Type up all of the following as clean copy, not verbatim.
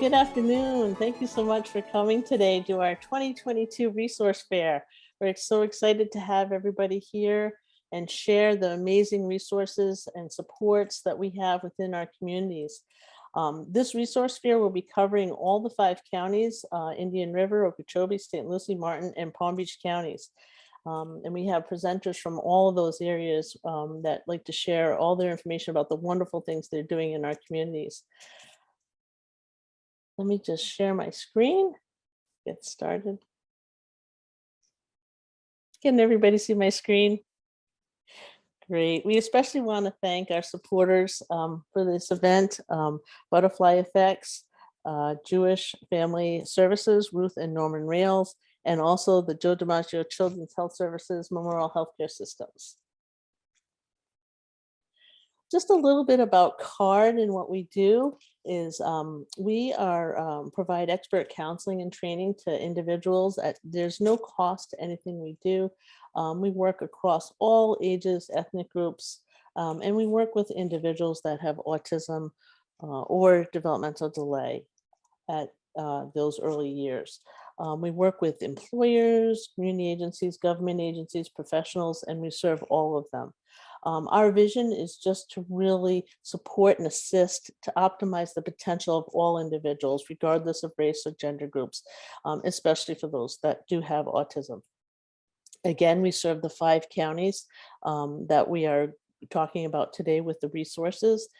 good afternoon. Thank you so much for coming today to our 2022 Resource Fair. We're so excited to have everybody here and share the amazing resources and supports that we have within our communities. This resource fair will be covering all the 5 counties, Indian River, Okeechobee, St. Lucie, Martin, and Palm Beach counties. And we have presenters from all of those areas that like to share all their information about the wonderful things they're doing in our communities. Let me just share my screen, get started. Can everybody see my screen? Great. We especially want to thank our supporters for this event, Butterfly Effects, Jewish Family Services, Ruth and Norman Rails, and also the Joe DiMaggio Children's Health Services Memorial Healthcare Systems. Just a little bit about CARD and what we do is we provide expert counseling and training to individuals. There's no cost to anything we do. We work across all ages, ethnic groups, and we work with individuals that have autism or developmental delay at those early years. We work with employers, community agencies, government agencies, professionals, and we serve all of them. Our vision is just to really support and assist to optimize the potential of all individuals, regardless of race or gender groups, especially for those that do have autism. Again, we serve the 5 counties that we are talking about today with the resources,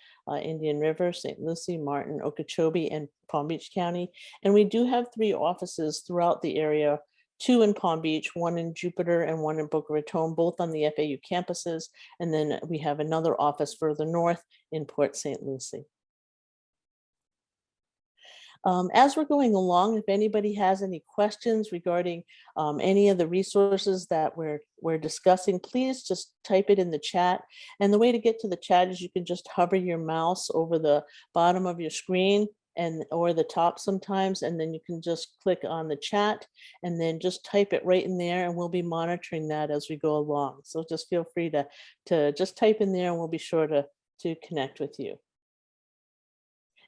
Indian River, St. Lucie, Martin, Okeechobee, and Palm Beach County. And we do have 3 offices throughout the area, 2 in Palm Beach, 1 in Jupiter, and 1 in Boca Raton, both on the FAU campuses. And then we have another office further north in Port St. Lucie. As we're going along, if anybody has any questions regarding any of the resources that we're discussing, please just type it in the chat. And the way to get to the chat is you can just hover your mouse over the bottom of your screen or the top sometimes, and then you can just click on the chat and then just type it right in there, and we'll be monitoring that as we go along. So just feel free to just type in there, and we'll be sure to connect with you.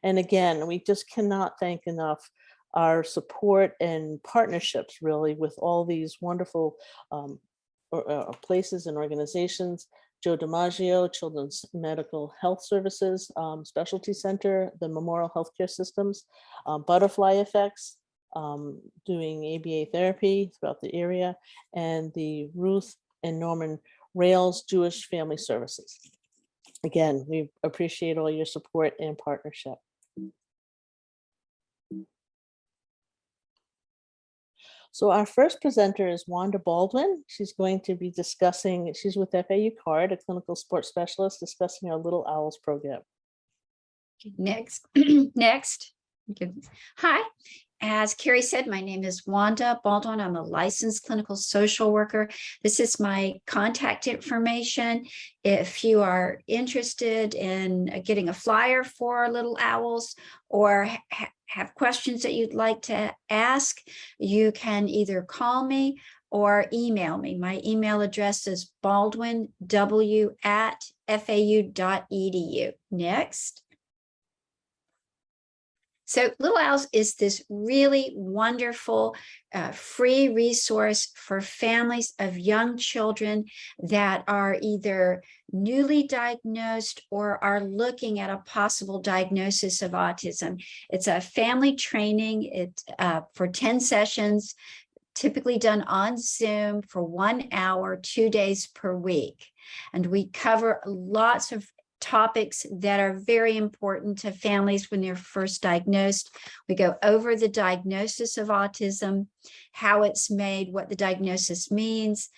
And again, we just cannot thank enough our support and partnerships really with all these wonderful places and organizations. Joe DiMaggio Children's Medical Health Services Specialty Center, the Memorial Healthcare Systems, Butterfly Effects, doing ABA therapy throughout the area, and the Ruth and Norman Rails Jewish Family Services. Again, we appreciate all your support and partnership. So our first presenter is Wanda Baldwin. She's going to be discussing, she's with FAU CARD, a clinical sports specialist, discussing our Little Owls program. Next. Hi, as Carrie said, my name is Wanda Baldwin. I'm a licensed clinical social worker. This is my contact information. If you are interested in getting a flyer for Little Owls or have questions that you'd like to ask, you can either call me or email me. My email address is baldwinw@fau.edu. Next. So Little Owls is this really wonderful free resource for families of young children that are either newly diagnosed or are looking at a possible diagnosis of autism. It's a family training for 10 sessions, typically done on Zoom for 1 hour, 2 days per week. And we cover lots of topics that are very important to families when they're first diagnosed. We go over the diagnosis of autism, how it's made, what the diagnosis means.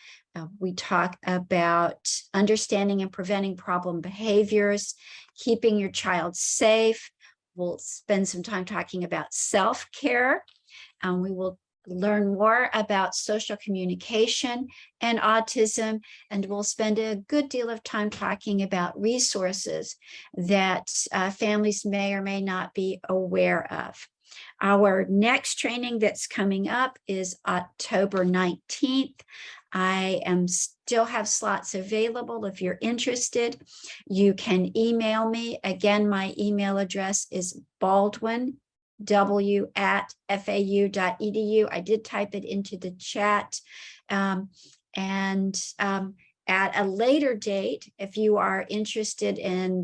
We talk about understanding and preventing problem behaviors, keeping your child safe. We'll spend some time talking about self-care. We will learn more about social communication and autism, and we'll spend a good deal of time talking about resources that families may or may not be aware of. Our next training that's coming up is October 19th. I still have slots available. If you're interested, you can email me. Again, my email address is Baldwin, w@fau.edu. I did type it into the chat. At a later date, if you are interested in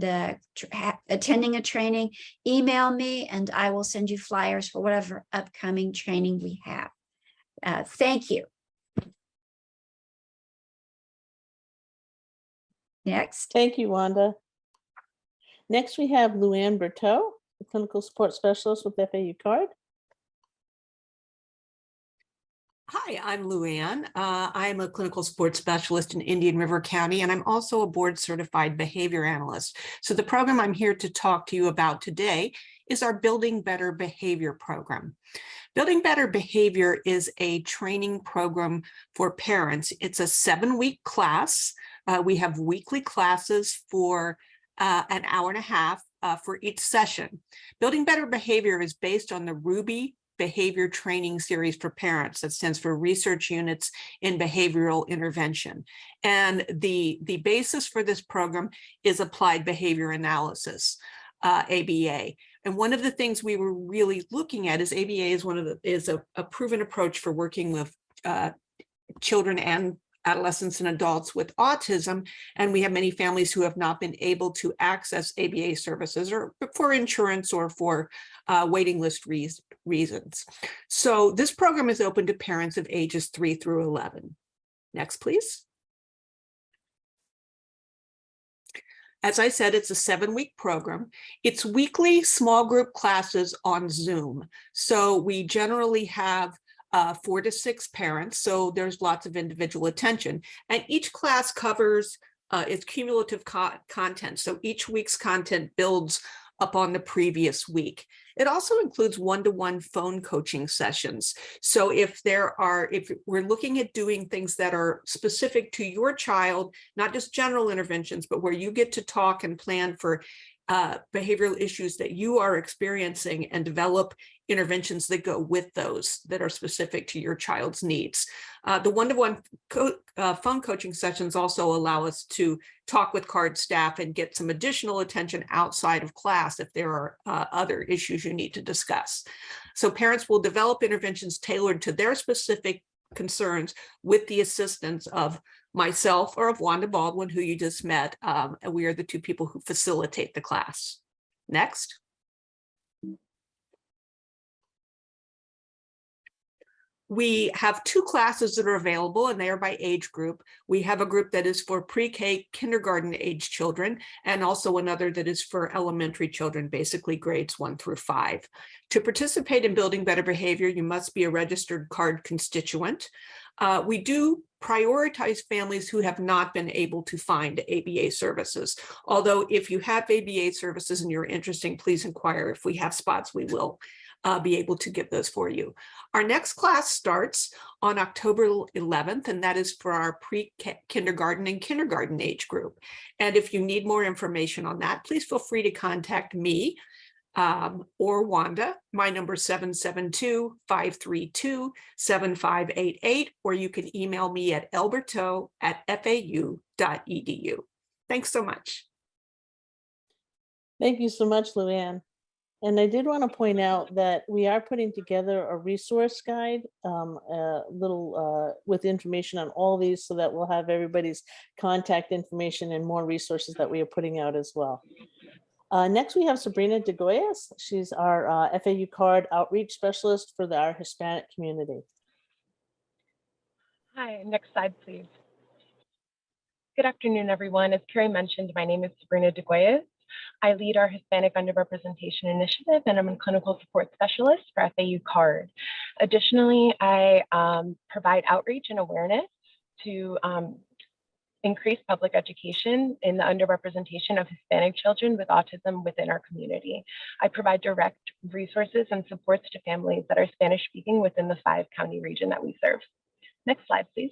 attending a training, email me and I will send you flyers for whatever upcoming training we have. Thank you. Next. Thank you, Wanda. Next, we have Luann Berteau, a clinical support specialist with FAU CARD. Hi, I'm Luann. I'm a clinical support specialist in Indian River County, and I'm also a board certified behavior analyst. So the program I'm here to talk to you about today is our Building Better Behavior program. Building Better Behavior is a training program for parents. It's a 7-week class. We have weekly classes for an hour and a half for each session. Building Better Behavior is based on the Ruby Behavior Training Series for Parents. That stands for Research Units in Behavioral Intervention. And the basis for this program is Applied Behavior Analysis, ABA. And one of the things we were really looking at is ABA is a proven approach for working with children and adolescents and adults with autism, and we have many families who have not been able to access ABA services or for insurance or for waiting list reasons. So this program is open to parents of ages 3 through 11. Next, please. As I said, it's a 7-week program. It's weekly small group classes on Zoom. So we generally have 4 to 6 parents, so there's lots of individual attention. And each class covers its cumulative content. So each week's content builds upon the previous week. It also includes one-to-one phone coaching sessions. So if we're looking at doing things that are specific to your child, not just general interventions, but where you get to talk and plan for behavioral issues that you are experiencing and develop interventions that go with those that are specific to your child's needs. The one-to-one phone coaching sessions also allow us to talk with CARD staff and get some additional attention outside of class if there are other issues you need to discuss. So parents will develop interventions tailored to their specific concerns with the assistance of myself or of Wanda Baldwin, who you just met. And we are the 2 people who facilitate the class. Next. We have 2 classes that are available, and they are by age group. We have a group that is for pre-K kindergarten age children, and also another that is for elementary children, basically grades 1 through 5. To participate in Building Better Behavior, you must be a registered CARD constituent. We do prioritize families who have not been able to find ABA services. Although if you have ABA services and you're interested, please inquire. If we have spots, we will be able to get those for you. Our next class starts on October 11th, and that is for our pre-kindergarten and kindergarten age group. And if you need more information on that, please feel free to contact me or Wanda. My number is 772-532-7588, or you can email me at elberto@fau.edu. Thanks so much. Thank you so much, Luann. And I did want to point out that we are putting together a resource guide, with information on all these, so that we'll have everybody's contact information and more resources that we are putting out as well. Next, we have Sabrina DeGoyas. She's our FAU CARD outreach specialist for our Hispanic community. Hi, next slide, please. Good afternoon, everyone. As Carrie mentioned, my name is Sabrina DeGoyas. I lead our Hispanic Underrepresentation Initiative, and I'm a clinical support specialist for FAU CARD. Additionally, I provide outreach and awareness to increase public education in the underrepresentation of Hispanic children with autism within our community. I provide direct resources and supports to families that are Spanish speaking within the 5-county region that we serve. Next slide, please.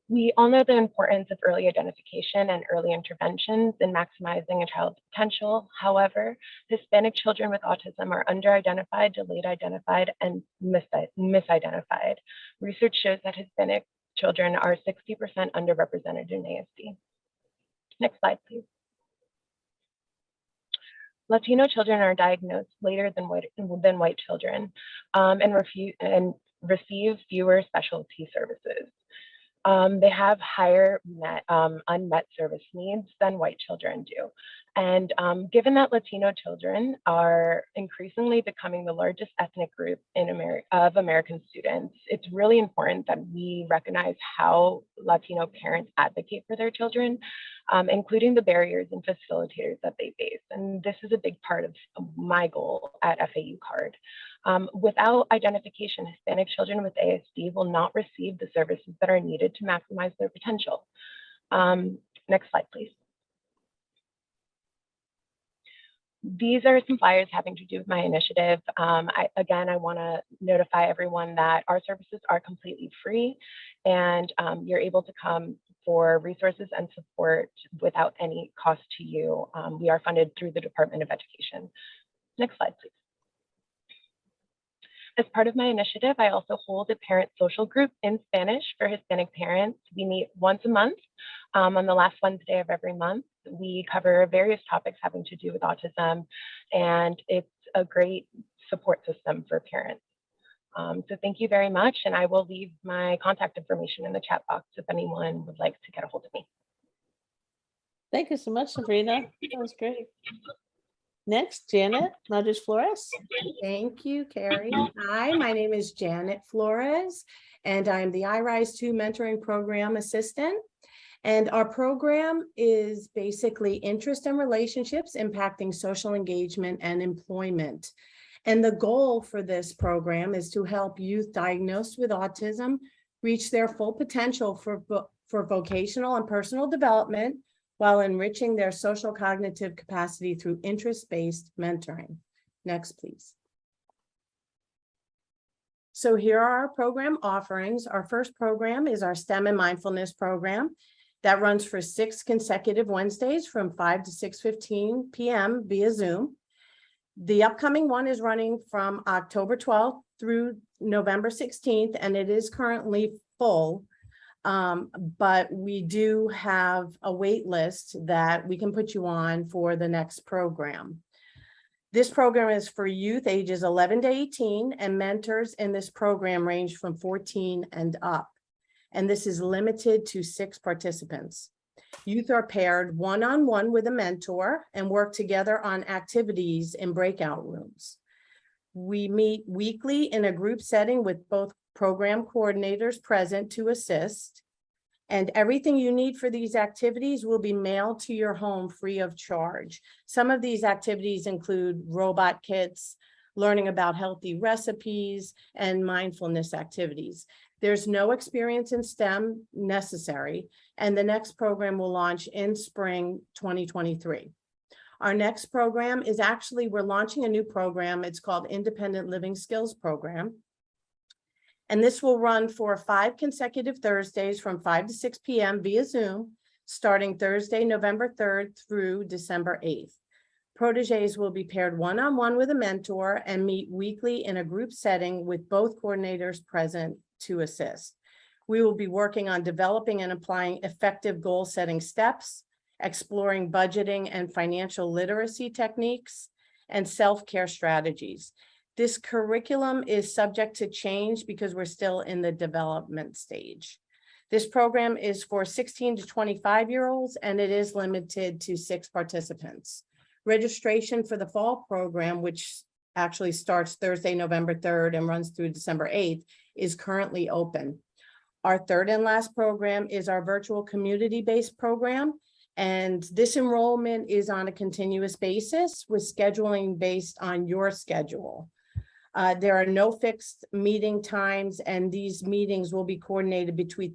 We all know the importance of early identification and early interventions in maximizing a child's potential. However, Hispanic children with autism are underidentified, delayed identified, and misidentified. Research shows that Hispanic children are 60% underrepresented in ASD. Next slide, please. Latino children are diagnosed later than white children, and receive fewer specialty services. They have higher unmet service needs than white children do. And given that Latino children are increasingly becoming the largest ethnic group in of American students, it's really important that we recognize how Latino parents advocate for their children, including the barriers and facilitators that they face. And this is a big part of my goal at FAU CARD. Without identification, Hispanic children with ASD will not receive the services that are needed to maximize their potential. Next slide, please. These are some flyers having to do with my initiative. Again, I want to notify everyone that our services are completely free, and you're able to come for resources and support without any cost to you. We are funded through the Department of Education. Next slide, please. As part of my initiative, I also hold a parent social group in Spanish for Hispanic parents. We meet once a month on the last Wednesday of every month. We cover various topics having to do with autism, and it's a great support system for parents. So thank you very much, and I will leave my contact information in the chat box if anyone would like to get a hold of me. Thank you so much, Sabrina. That was great. Next, Janet Madres Flores. Thank you, Carrie. Hi, my name is Janet Flores, and I'm the iRise 2 Mentoring Program Assistant. And our program is basically interest and relationships impacting social engagement and employment. And the goal for this program is to help youth diagnosed with autism reach their full potential for vocational and personal development, while enriching their social cognitive capacity through interest-based mentoring. Next, please. So here are our program offerings. Our first program is our STEM and Mindfulness program that runs for 6 consecutive Wednesdays from 5 to 6:15 p.m. via Zoom. The upcoming one is running from October 12th through November 16th, and it is currently full. But we do have a wait list that we can put you on for the next program. This program is for youth ages 11 to 18, and mentors in this program range from 14 and up. And this is limited to 6 participants. Youth are paired one-on-one with a mentor and work together on activities in breakout rooms. We meet weekly in a group setting with both program coordinators present to assist, and everything you need for these activities will be mailed to your home free of charge. Some of these activities include robot kits, learning about healthy recipes, and mindfulness activities. There's no experience in STEM necessary, and the next program will launch in spring 2023. Our next program is we're launching a new program. It's called Independent Living Skills Program. And this will run for 5 consecutive Thursdays from 5 to 6 p.m. via Zoom, starting Thursday, November 3rd through December 8th. Proteges will be paired one-on-one with a mentor and meet weekly in a group setting with both coordinators present to assist. We will be working on developing and applying effective goal-setting steps, exploring budgeting and financial literacy techniques, and self-care strategies. This curriculum is subject to change because we're still in the development stage. This program is for 16 to 25-year-olds, and it is limited to 6 participants. Registration for the fall program, which actually starts Thursday, November 3rd and runs through December 8th, is currently open. Our third and last program is our virtual community-based program, and this enrollment is on a continuous basis with scheduling based on your schedule. There are no fixed meeting times, and these meetings will be coordinated between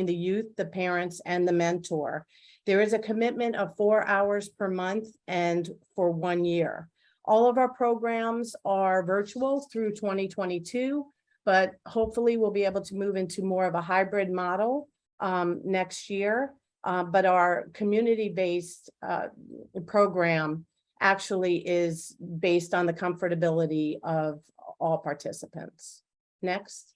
the youth, the parents, and the mentor. There is a commitment of 4 hours per month and for 1 year. All of our programs are virtual through 2022, but hopefully we'll be able to move into more of a hybrid model next year. But our community-based program actually is based on the comfortability of all participants. Next.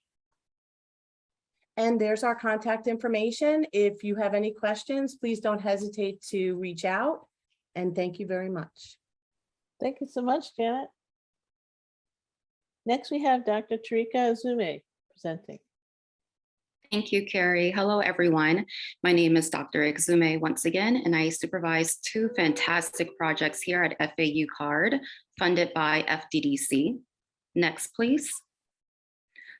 And there's our contact information. If you have any questions, please don't hesitate to reach out. And thank you very much. Thank you so much, Janet. Next, we have Dr. Tarika Azume presenting. Thank you, Carrie. Hello, everyone. My name is Dr. Exume once again, and I supervise two fantastic projects here at FAU CARD, funded by FDDC. Next, please.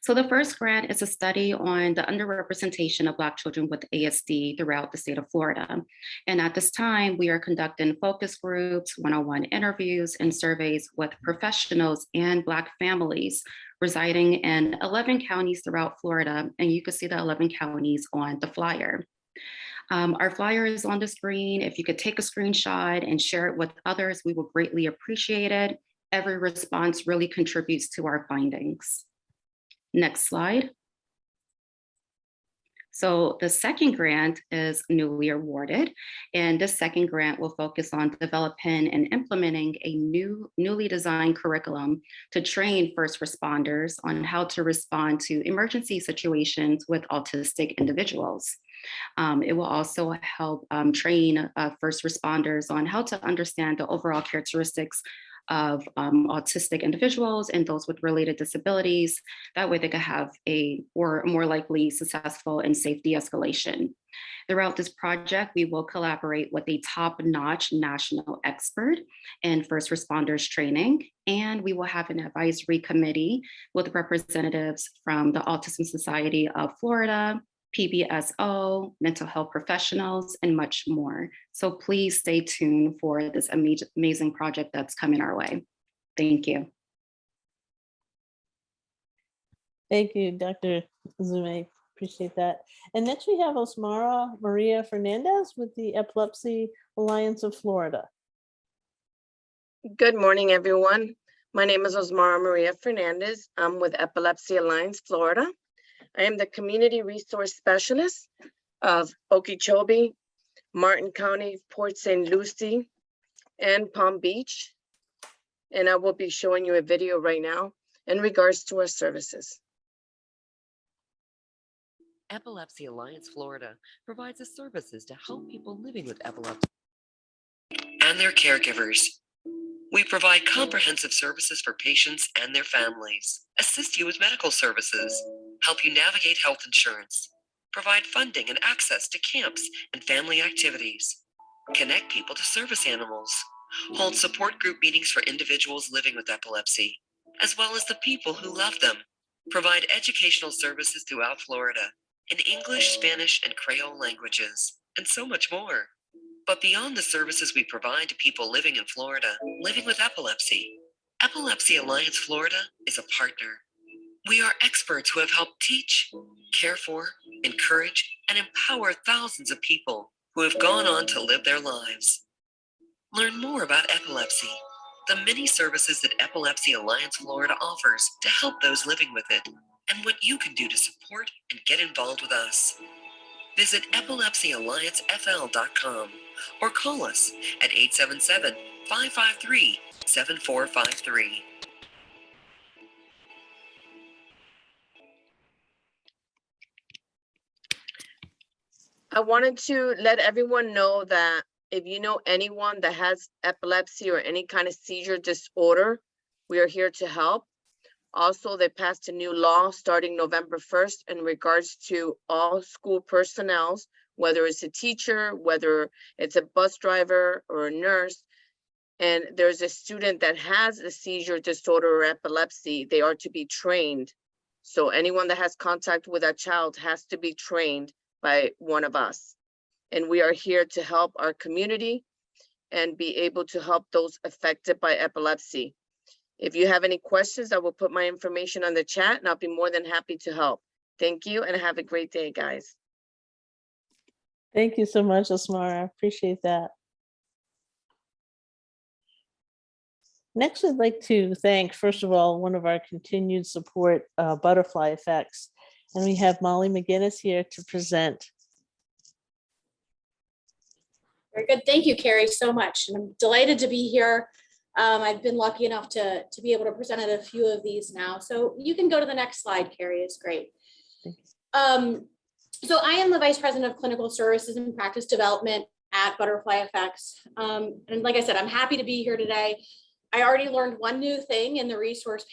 So the first grant is a study on the underrepresentation of Black children with ASD throughout the state of Florida. And at this time, we are conducting focus groups, one-on-one interviews, and surveys with professionals and Black families residing in 11 counties throughout Florida. And you can see the 11 counties on the flyer. Our flyer is on the screen. If you could take a screenshot and share it with others, we will greatly appreciate it. Every response really contributes to our findings. Next slide. So the second grant is newly awarded, and this second grant will focus on developing and implementing a newly designed curriculum to train first responders on how to respond to emergency situations with autistic individuals. It will also help train first responders on how to understand the overall characteristics of autistic individuals and those with related disabilities. That way they could have a more likely successful and safe de-escalation. Throughout this project, we will collaborate with a top-notch national expert in first responders training, and we will have an advisory committee with representatives from the Autism Society of Florida, PBSO, mental health professionals, and much more. So please stay tuned for this amazing project that's coming our way. Thank you. Thank you, Dr. Azume. Appreciate that. And next we have Osmara Maria Fernandez with the Epilepsy Alliance of Florida. Good morning, everyone. My name is Osmara Maria Fernandez. I'm with Epilepsy Alliance Florida. I am the Community Resource Specialist of Okeechobee, Martin County, Port St. Lucie, and Palm Beach. And I will be showing you a video right now in regards to our services. Epilepsy Alliance Florida provides the services to help people living with epilepsy and their caregivers. We provide comprehensive services for patients and their families, assist you with medical services, help you navigate health insurance, provide funding and access to camps and family activities, connect people to service animals, hold support group meetings for individuals living with epilepsy, as well as the people who love them, provide educational services throughout Florida in English, Spanish, and Creole languages, and so much more. But beyond the services we provide to people living in Florida, living with epilepsy, Epilepsy Alliance Florida is a partner. We are experts who have helped teach, care for, encourage, and empower thousands of people who have gone on to live their lives. Learn more about epilepsy, the many services that Epilepsy Alliance Florida offers to help those living with it, and what you can do to support and get involved with us. Visit epilepsyalliancefl.com or call us at 877-553-7453. I wanted to let everyone know that if you know anyone that has epilepsy or any kind of seizure disorder, we are here to help. Also, they passed a new law starting November 1st in regards to all school personnel, whether it's a teacher, whether it's a bus driver or a nurse, and there's a student that has a seizure disorder or epilepsy, they are to be trained. So anyone that has contact with that child has to be trained by one of us. And we are here to help our community and be able to help those affected by epilepsy. If you have any questions, I will put my information on the chat and I'll be more than happy to help. Thank you and have a great day, guys. Thank you so much, Osmara. I appreciate that. Next, I'd like to thank, first of all, one of our continued support, Butterfly Effects. And we have Molly McGinnis here to present. Very good. Thank you, Carrie, so much. And I'm delighted to be here. I've been lucky enough to be able to present at a few of these now. So you can go to the next slide, Carrie. It's great. So I am the Vice President of Clinical Services and Practice Development at Butterfly Effects. And like I said, I'm happy to be here today. I already learned one new thing in the resource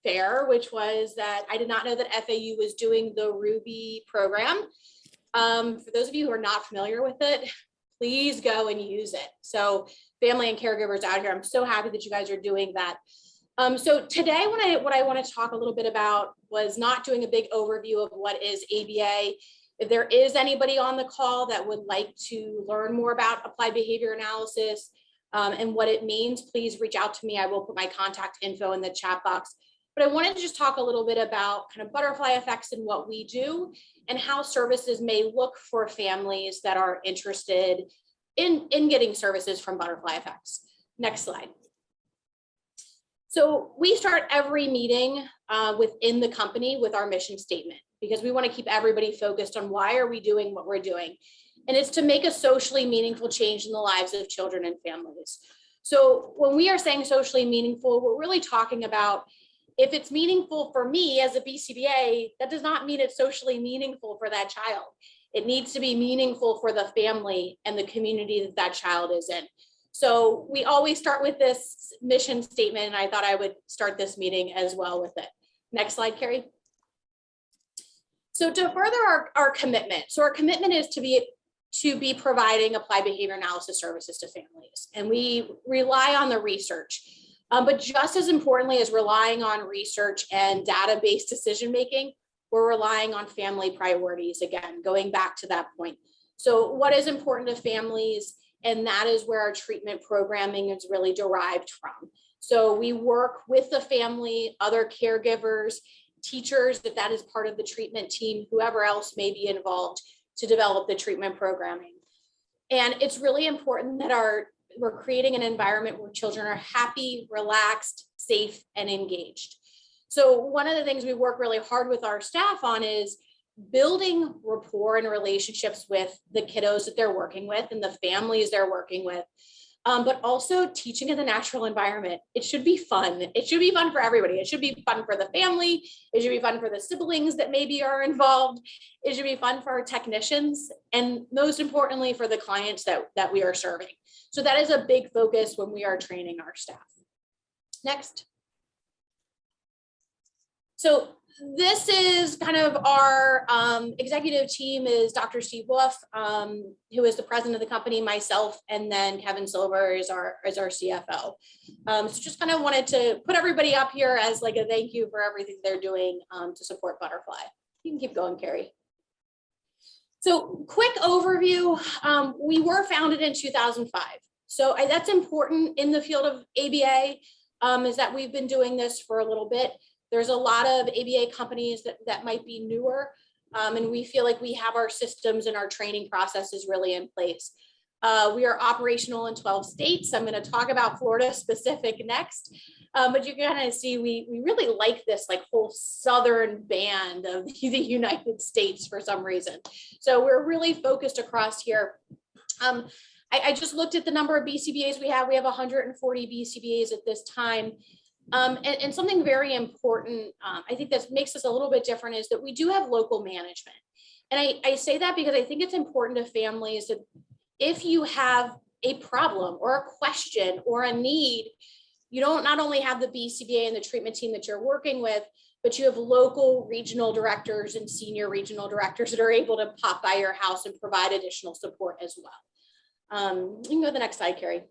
fair, which was that I did not know that FAU was doing the Ruby program. For those of you who are not familiar with it, please go and use it. So family and caregivers out here, I'm so happy that you guys are doing that. So today what I want to talk a little bit about was not doing a big overview of what is ABA. If there is anybody on the call that would like to learn more about applied behavior analysis and what it means, please reach out to me. I will put my contact info in the chat box. But I wanted to just talk a little bit about kind of butterfly effects and what we do and how services may look for families that are interested in getting services from butterfly effects. Next slide. So we start every meeting within the company with our mission statement, because we want to keep everybody focused on why are we doing what we're doing. And it's to make a socially meaningful change in the lives of children and families. So when we are saying socially meaningful, we're really talking about if it's meaningful for me as a BCBA, that does not mean it's socially meaningful for that child. It needs to be meaningful for the family and the community that that child is in. So we always start with this mission statement, and I thought I would start this meeting as well with it. Next slide, Carrie. So to further our commitment, so our commitment is to be providing applied behavior analysis services to families, and we rely on the research. But just as importantly as relying on research and data-based decision-making, we're relying on family priorities, again, going back to that point. So what is important to families? And that is where our treatment programming is really derived from. So we work with the family, other caregivers, teachers, if that is part of the treatment team, whoever else may be involved to develop the treatment programming. And it's really important that we're creating an environment where children are happy, relaxed, safe, and engaged. So one of the things we work really hard with our staff on is building rapport and relationships with the kiddos that they're working with and the families they're working with, but also teaching in the natural environment. It should be fun. It should be fun for everybody. It should be fun for the family. It should be fun for the siblings that maybe are involved. It should be fun for our technicians, and most importantly, for the clients that we are serving. So that is a big focus when we are training our staff. Next. So this is kind of our executive team is Dr. Steve Wolf, who is the president of the company, myself, and then Kevin Silver is our CFO. So just kind of wanted to put everybody up here as like a thank you for everything they're doing to support Butterfly. You can keep going, Carrie. So quick overview, we were founded in 2005. So that's important in the field of ABA, is that we've been doing this for a little bit. There's a lot of ABA companies that might be newer, and we feel like we have our systems and our training processes really in place. We are operational in 12 states. I'm going to talk about Florida specific next, but you can kind of see we really like this like whole southern band of the United States for some reason. So we're really focused across here. I just looked at the number of BCBAs we have. We have 140 BCBAs at this time. And something very important, I think that makes us a little bit different, is that we do have local management. And I say that because I think it's important to families that if you have a problem or a question or a need, you don't not only have the BCBA and the treatment team that you're working with, but you have local regional directors and senior regional directors that are able to pop by your house and provide additional support as well. You can go to the next slide, Carrie.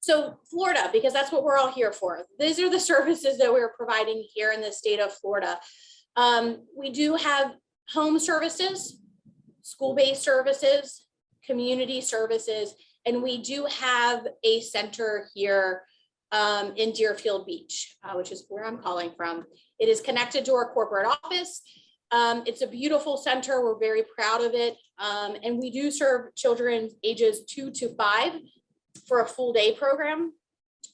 So Florida, because that's what we're all here for. These are the services that we're providing here in the state of Florida. We do have home services, school-based services, community services, and we do have a center here in Deerfield Beach, which is where I'm calling from. It is connected to our corporate office. It's a beautiful center. We're very proud of it. And we do serve children ages 2 to 5 for a full day program.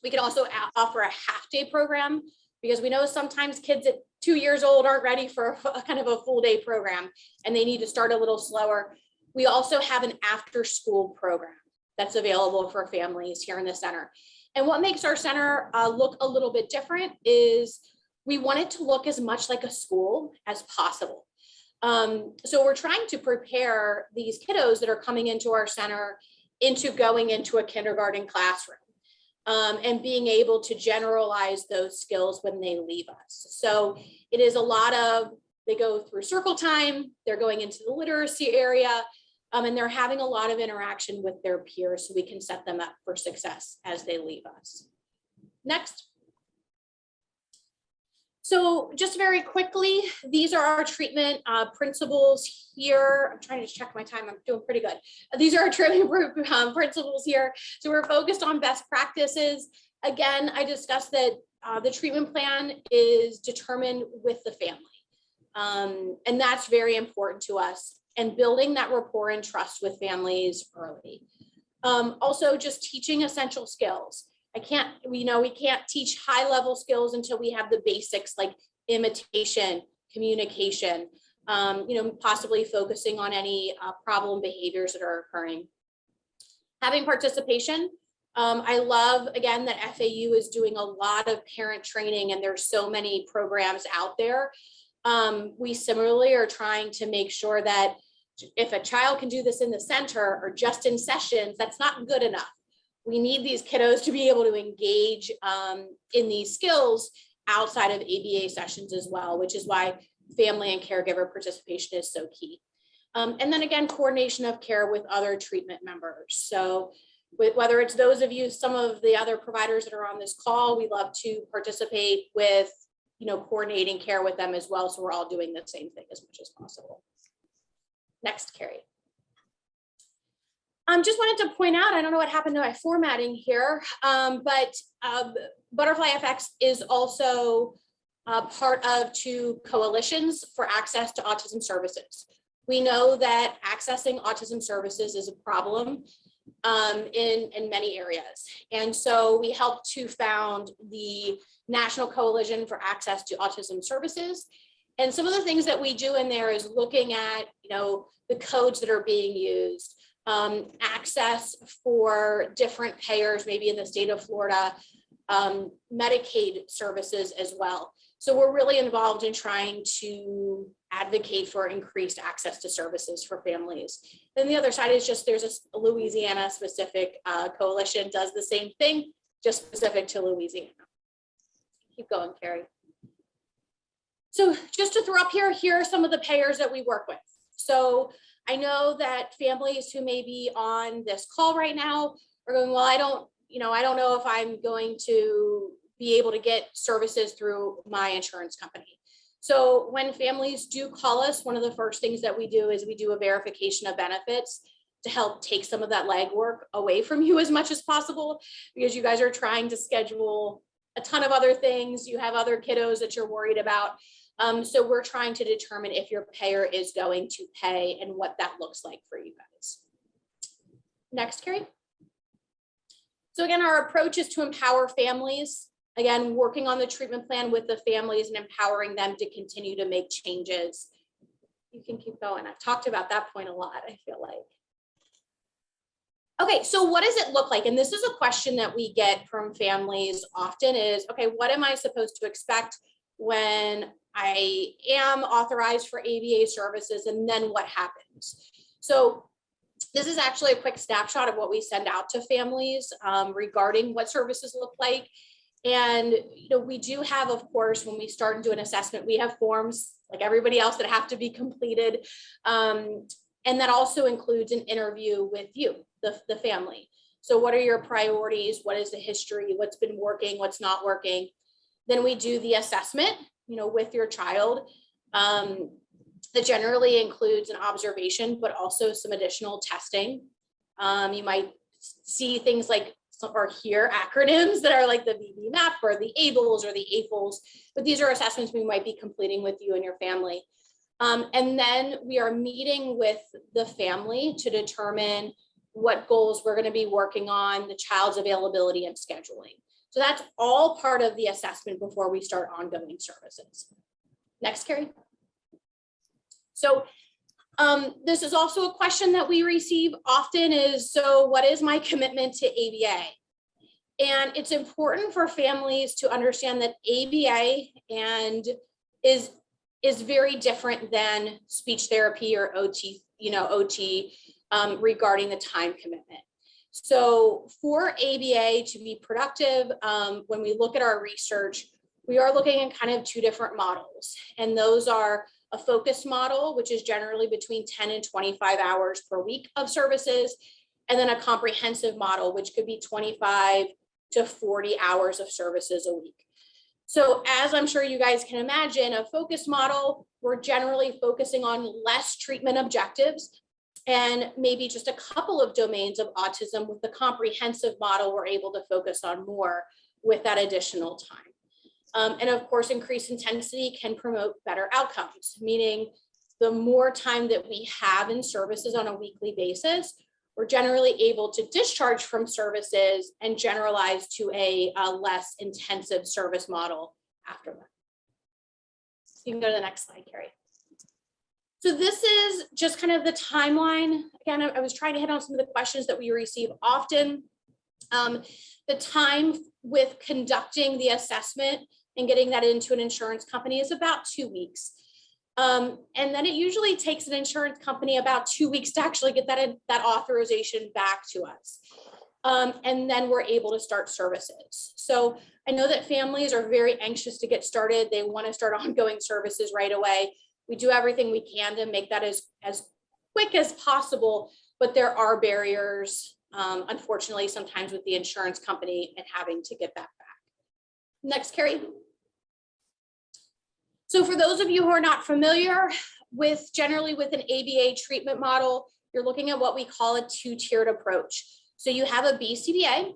We can also offer a half day program, because we know sometimes kids at 2 years old aren't ready for a kind of a full day program and they need to start a little slower. We also have an after school program that's available for families here in the center. And what makes our center look a little bit different is we want it to look as much like a school as possible. So we're trying to prepare these kiddos that are coming into our center into going into a kindergarten classroom. and being able to generalize those skills when they leave us. So it is a lot of, they go through circle time, they're going into the literacy area, and they're having a lot of interaction with their peers so we can set them up for success as they leave us. Next. So just very quickly, these are our treatment principles here. I'm trying to check my time. I'm doing pretty good. These are our treatment principles here. So we're focused on best practices. Again, I discussed that the treatment plan is determined with the family. And that's very important to us, and building that rapport and trust with families early. Also just teaching essential skills. We can't teach high level skills until we have the basics like imitation, communication, possibly focusing on any problem behaviors that are occurring. Having participation. I love, again, that FAU is doing a lot of parent training, and there's so many programs out there. We similarly are trying to make sure that if a child can do this in the center or just in sessions, that's not good enough. We need these kiddos to be able to engage in these skills outside of ABA sessions as well, which is why family and caregiver participation is so key. And then again, coordination of care with other treatment members. So whether it's those of you, some of the other providers that are on this call, we love to participate with, coordinating care with them as well. So we're all doing the same thing as much as possible. Next, Carrie. Just wanted to point out, I don't know what happened to my formatting here, but Butterfly FX is also part of 2 coalitions for access to autism services. We know that accessing autism services is a problem in many areas. And so we helped to found the National Coalition for Access to Autism Services. And some of the things that we do in there is looking at, the codes that are being used, access for different payers, maybe in the state of Florida, Medicaid services as well. So we're really involved in trying to advocate for increased access to services for families. Then the other side is just there's a Louisiana specific coalition does the same thing, just specific to Louisiana. Keep going, Carrie. So just to throw up here are some of the payers that we work with. So I know that families who may be on this call right now are going, well, I don't know if I'm going to be able to get services through my insurance company. So when families do call us, one of the first things that we do is we do a verification of benefits to help take some of that legwork away from you as much as possible, because you guys are trying to schedule a ton of other things. You have other kiddos that you're worried about. So we're trying to determine if your payer is going to pay and what that looks like for you guys. Next, Carrie. So again, our approach is to empower families. Again, working on the treatment plan with the families and empowering them to continue to make changes. You can keep going. I've talked about that point a lot, I feel like. Okay, so what does it look like? And this is a question that we get from families often is, okay, what am I supposed to expect when I am authorized for ABA services, and then what happens? So this is actually a quick snapshot of what we send out to families regarding what services look like. And we do have, of course, when we start and do an assessment, we have forms like everybody else that have to be completed. And that also includes an interview with you, the family. So what are your priorities? What is the history? What's been working? What's not working? Then we do the assessment, with your child. That generally includes an observation, but also some additional testing. You might see things like or hear acronyms that are like the VB-MAP or the ABLS or the AFLS, but these are assessments we might be completing with you and your family. And then we are meeting with the family to determine what goals we're going to be working on, the child's availability and scheduling. So that's all part of the assessment before we start ongoing services. Next, Carrie. So this is also a question that we receive often is, so what is my commitment to ABA? And it's important for families to understand that ABA is very different than speech therapy or OT, regarding the time commitment. So for ABA to be productive, when we look at our research, we are looking at kind of two different models. And those are a focused model, which is generally between 10 and 25 hours per week of services, and then a comprehensive model, which could be 25 to 40 hours of services a week. So as I'm sure you guys can imagine, a focused model, we're generally focusing on less treatment objectives and maybe just a couple of domains of autism. With the comprehensive model, we're able to focus on more with that additional time. And of course, increased intensity can promote better outcomes, meaning the more time that we have in services on a weekly basis, we're generally able to discharge from services and generalize to a less intensive service model after that. You can go to the next slide, Carrie. So this is just kind of the timeline. Again, I was trying to hit on some of the questions that we receive often. The time with conducting the assessment and getting that into an insurance company is about 2 weeks. And then it usually takes an insurance company about 2 weeks to actually get that authorization back to us. And then we're able to start services. So I know that families are very anxious to get started. They want to start ongoing services right away. We do everything we can to make that as quick as possible, but there are barriers, unfortunately, sometimes with the insurance company and having to get that back. Next, Carrie. So for those of you who are not familiar with generally with an ABA treatment model, you're looking at what we call a two-tiered approach. So you have a BCBA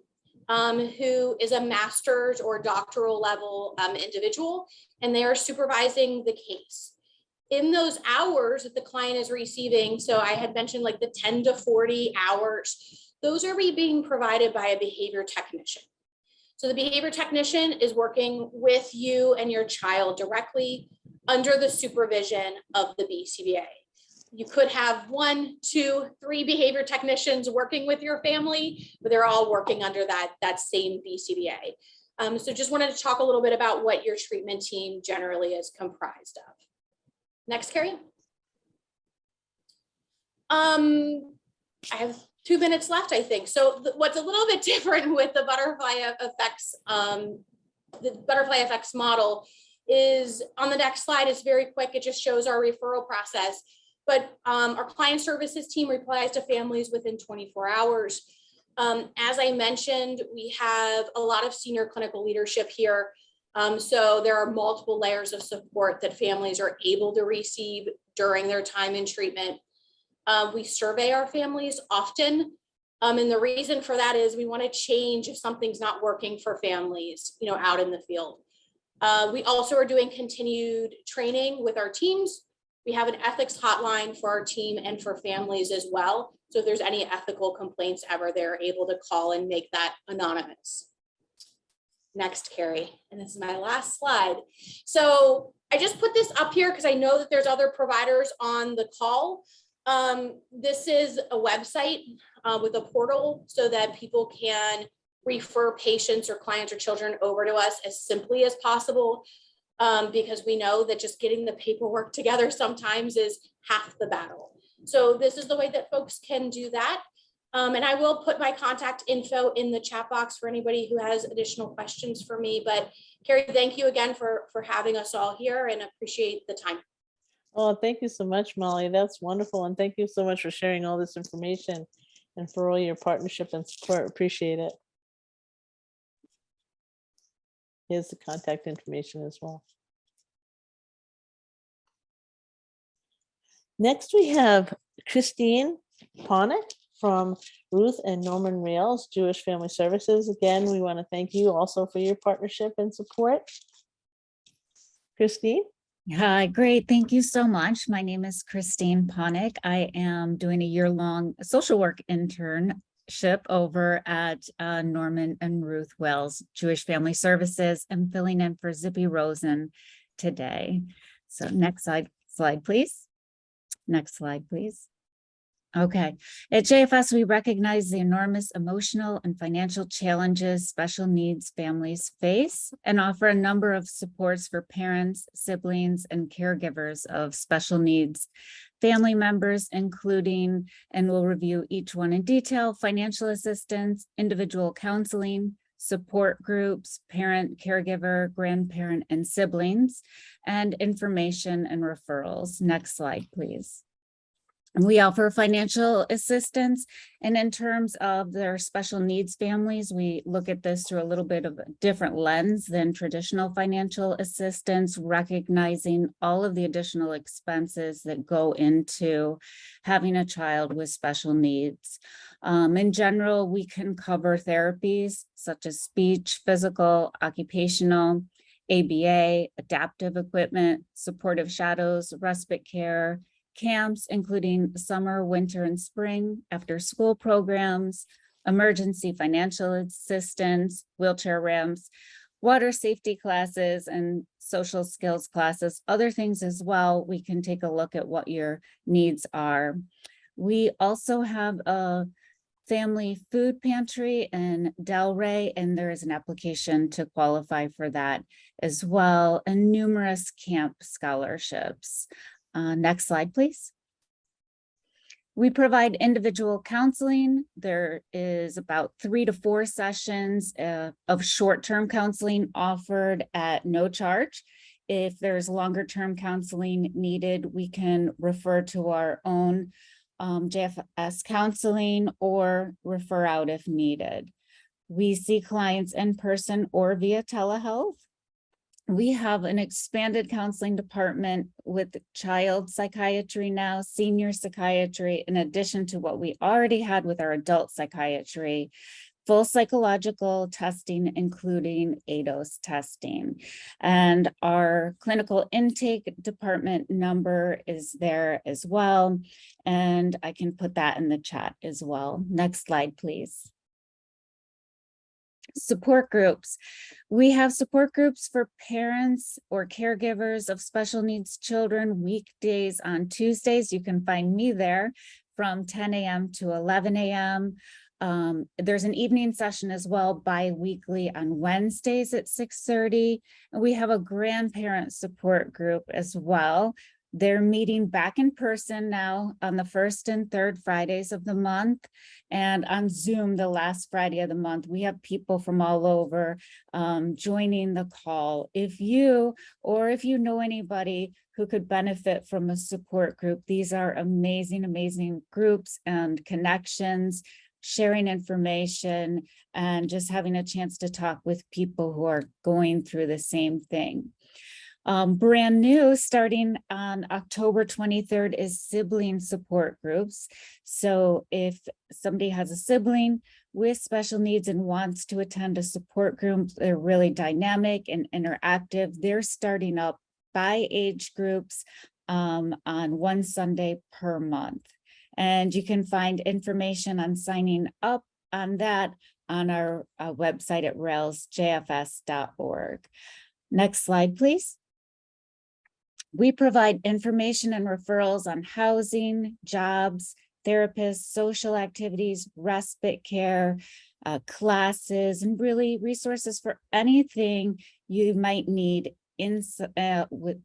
who is a master's or doctoral level individual, and they are supervising the case. In those hours that the client is receiving, so I had mentioned like the 10 to 40 hours, those are being provided by a behavior technician. So the behavior technician is working with you and your child directly under the supervision of the BCBA. You could have 1, 2, 3 behavior technicians working with your family, but they're all working under that same BCBA. So just wanted to talk a little bit about what your treatment team generally is comprised of. Next, Carrie. I have 2 minutes left, I think. So what's a little bit different with the butterfly effects model is on the next slide. It's very quick. It just shows our referral process. But our client services team replies to families within 24 hours. As I mentioned, we have a lot of senior clinical leadership here. So there are multiple layers of support that families are able to receive during their time in treatment. We survey our families often. And the reason for that is we want to change if something's not working for families, out in the field. We also are doing continued training with our teams. We have an ethics hotline for our team and for families as well. So if there's any ethical complaints ever, they're able to call and make that anonymous. Next, Carrie, and this is my last slide. So I just put this up here because I know that there's other providers on the call. This is a website with a portal so that people can refer patients or clients or children over to us as simply as possible, because we know that just getting the paperwork together sometimes is half the battle. So this is the way that folks can do that. And I will put my contact info in the chat box for anybody who has additional questions for me. But Carrie, thank you again for having us all here and appreciate the time. Oh, thank you so much, Molly. That's wonderful. And thank you so much for sharing all this information and for all your partnership and support. Appreciate it. Here's the contact information as well. Next, we have Christine Ponick from Ruth and Norman Rails Jewish Family Services. Again, we want to thank you also for your partnership and support. Christine? Hi, great. Thank you so much. My name is Christine Ponick. I am doing a year-long social work internship over at Norman and Ruth Wells Jewish Family Services. I'm filling in for Zippy Rosen today. So next slide, please. Next slide, please. Okay. At JFS, we recognize the enormous emotional and financial challenges special needs families face and offer a number of supports for parents, siblings, and caregivers of special needs family members, including, and we'll review each one in detail, financial assistance, individual counseling, support groups, parent, caregiver, grandparent, and siblings, and information and referrals. Next slide, please. We offer financial assistance, and in terms of their special needs families, we look at this through a little bit of a different lens than traditional financial assistance, recognizing all of the additional expenses that go into having a child with special needs. In general, we can cover therapies such as speech, physical, occupational, ABA, adaptive equipment, supportive shadows, respite care, camps, including summer, winter, and spring, after school programs, emergency financial assistance, wheelchair ramps, water safety classes, and social skills classes, other things as well. We can take a look at what your needs are. We also have a family food pantry in Delray, and there is an application to qualify for that as well, and numerous camp scholarships. Next slide, please. We provide individual counseling. There is about 3 to 4 sessions of short-term counseling offered at no charge. If there's longer-term counseling needed, we can refer to our own JFS counseling or refer out if needed. We see clients in person or via telehealth. We have an expanded counseling department with child psychiatry now, senior psychiatry, in addition to what we already had with our adult psychiatry, full psychological testing, including ADOS testing. And our clinical intake department number is there as well. And I can put that in the chat as well. Next slide, please. Support groups. We have support groups for parents or caregivers of special needs children weekdays on Tuesdays. You can find me there from 10 a.m. to 11 a.m. There's an evening session as well bi-weekly on Wednesdays at 6:30. And we have a grandparent support group as well. They're meeting back in person now on the 1st and 3rd Fridays of the month, and on Zoom the last Friday of the month. We have people from all over joining the call. If you know anybody who could benefit from a support group, these are amazing, amazing groups and connections, sharing information, and just having a chance to talk with people who are going through the same thing. Brand new, starting on October 23rd, is sibling support groups. So if somebody has a sibling with special needs and wants to attend a support group, they're really dynamic and interactive. They're starting up by age groups on one Sunday per month. And you can find information on signing up on that on our website at railsjfs.org. Next slide, please. We provide information and referrals on housing, jobs, therapists, social activities, respite care, classes, and really resources for anything you might need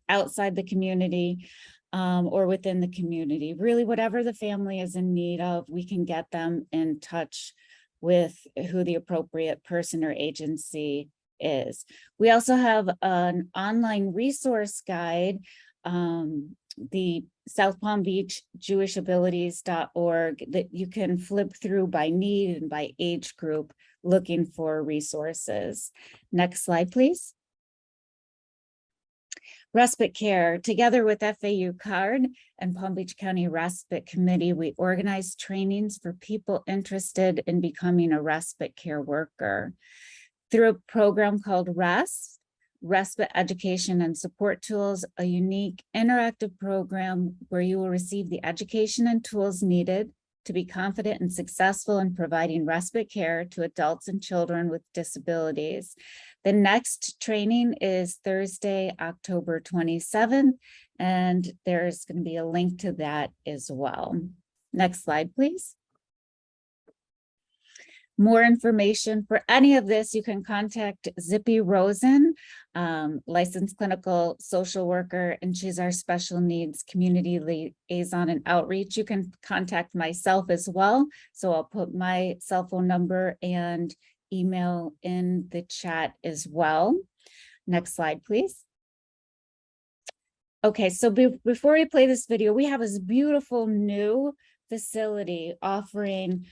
outside the community or within the community. Really, whatever the family is in need of, we can get them in touch with who the appropriate person or agency is. We also have an online resource guide, the South Palm Beach JewishAbilities.org, that you can flip through by need and by age group, looking for resources. Next slide, please. Respite care. Together with FAU CARD and Palm Beach County Respite Committee, we organize trainings for people interested in becoming a respite care worker. Through a program called Respite Education and Support Tools, a unique interactive program where you will receive the education and tools needed to be confident and successful in providing respite care to adults and children with disabilities. The next training is Thursday, October 27th, and there's going to be a link to that as well. Next slide, please. more information for any of this, you can contact Zippy Rosen, licensed clinical social worker, and she's our special needs community liaison and outreach. You can contact myself as well. So I'll put my cell phone number and email in the chat as well. Next slide, please. Okay, so before we play this video, we have this beautiful new facility offering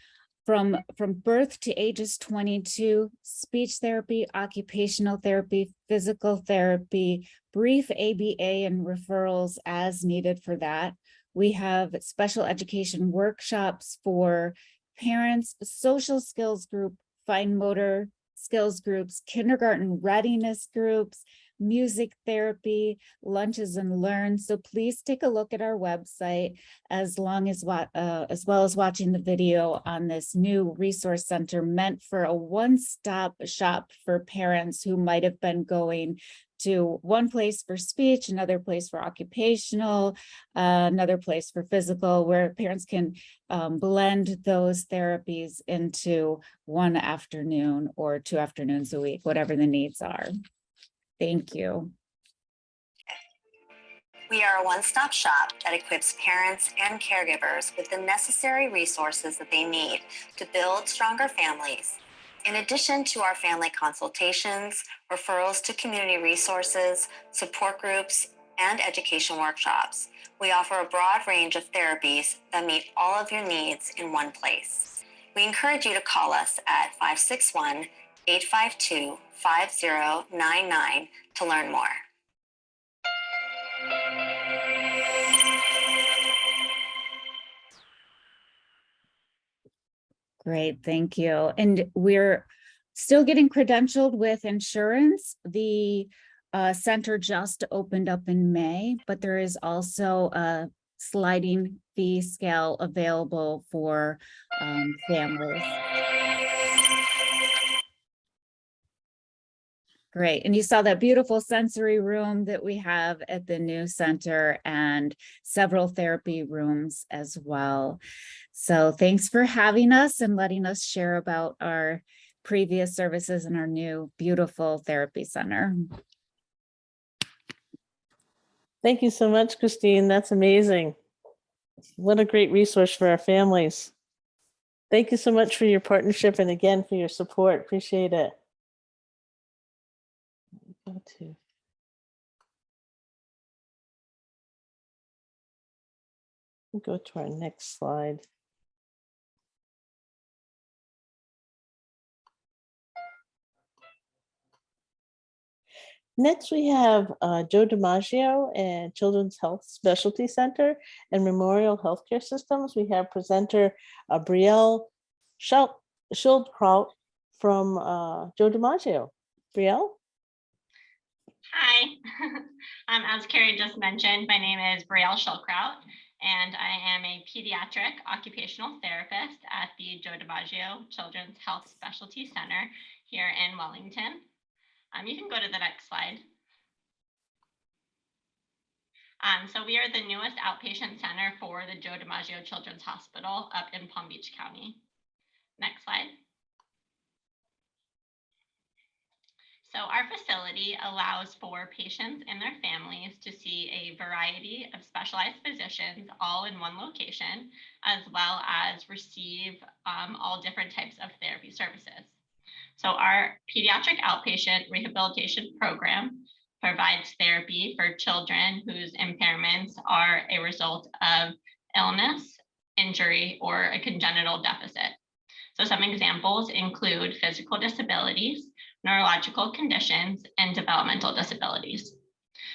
from birth to ages 22, speech therapy, occupational therapy, physical therapy, brief ABA and referrals as needed for that. We have special education workshops for parents, social skills group, fine motor skills groups, kindergarten readiness groups, music therapy, lunches and learns. So please take a look at our website as well as watching the video on this new resource center meant for a one-stop shop for parents who might have been going to one place for speech, another place for occupational, another place for physical, where parents can blend those therapies into one afternoon or 2 afternoons a week, whatever the needs are. Thank you. We are a one-stop shop that equips parents and caregivers with the necessary resources that they need to build stronger families. In addition to our family consultations, referrals to community resources, support groups, and education workshops, we offer a broad range of therapies that meet all of your needs in one place. We encourage you to call us at 561-852-5099 to learn more. Great, thank you. And we're still getting credentialed with insurance. The center just opened up in May, but there is also a sliding fee scale available for families. Great, and you saw that beautiful sensory room that we have at the new center and several therapy rooms as well. So thanks for having us and letting us share about our previous services and our new beautiful therapy center. Thank you so much, Christine. That's amazing. What a great resource for our families. Thank you so much for your partnership and again for your support. Appreciate it. Go to our next slide. Next, we have Joe DiMaggio and Children's Health Specialty Center and Memorial Healthcare Systems. We have presenter Brielle Schildkraut from Joe DiMaggio. Brielle? Hi, as Carrie just mentioned, my name is Brielle Schildkraut, and I am a pediatric occupational therapist at the Joe DiMaggio Children's Health Specialty Center here in Wellington. You can go to the next slide. So we are the newest outpatient center for the Joe DiMaggio Children's Hospital up in Palm Beach County. Next slide. So our facility allows for patients and their families to see a variety of specialized physicians all in one location, as well as receive all different types of therapy services. So our pediatric outpatient rehabilitation program provides therapy for children whose impairments are a result of illness, injury, or a congenital deficit. So some examples include physical disabilities, neurological conditions, and developmental disabilities.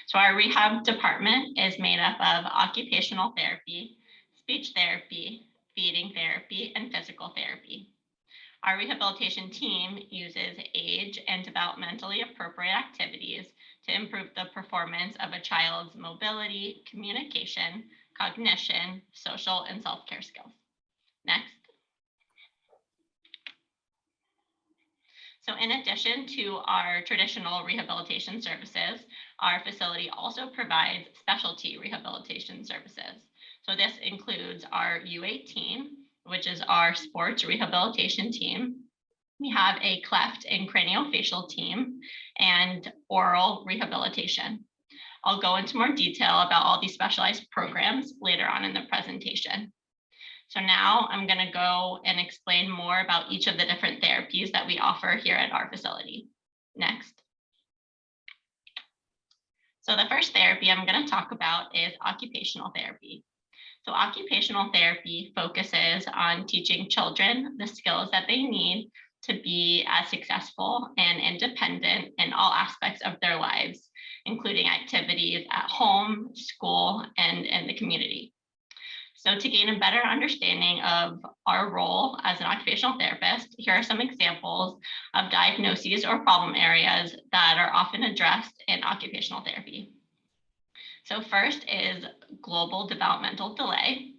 So our rehab department is made up of occupational therapy, speech therapy, feeding therapy, and physical therapy. Our rehabilitation team uses age and developmentally appropriate activities to improve the performance of a child's mobility, communication, cognition, social, and self-care skills. Next. So in addition to our traditional rehabilitation services, our facility also provides specialty rehabilitation services. So this includes our U18, which is our sports rehabilitation team, We have a cleft and craniofacial team and oral rehabilitation. I'll go into more detail about all these specialized programs later on in the presentation. So now I'm going to go and explain more about each of the different therapies that we offer here at our facility. Next. So the first therapy I'm going to talk about is occupational therapy. So occupational therapy focuses on teaching children the skills that they need to be as successful and independent in all aspects of their lives, including activities at home, school, and in the community. So to gain a better understanding of our role as an occupational therapist, here are some examples of diagnoses or problem areas that are often addressed in occupational therapy. So first is global developmental delay,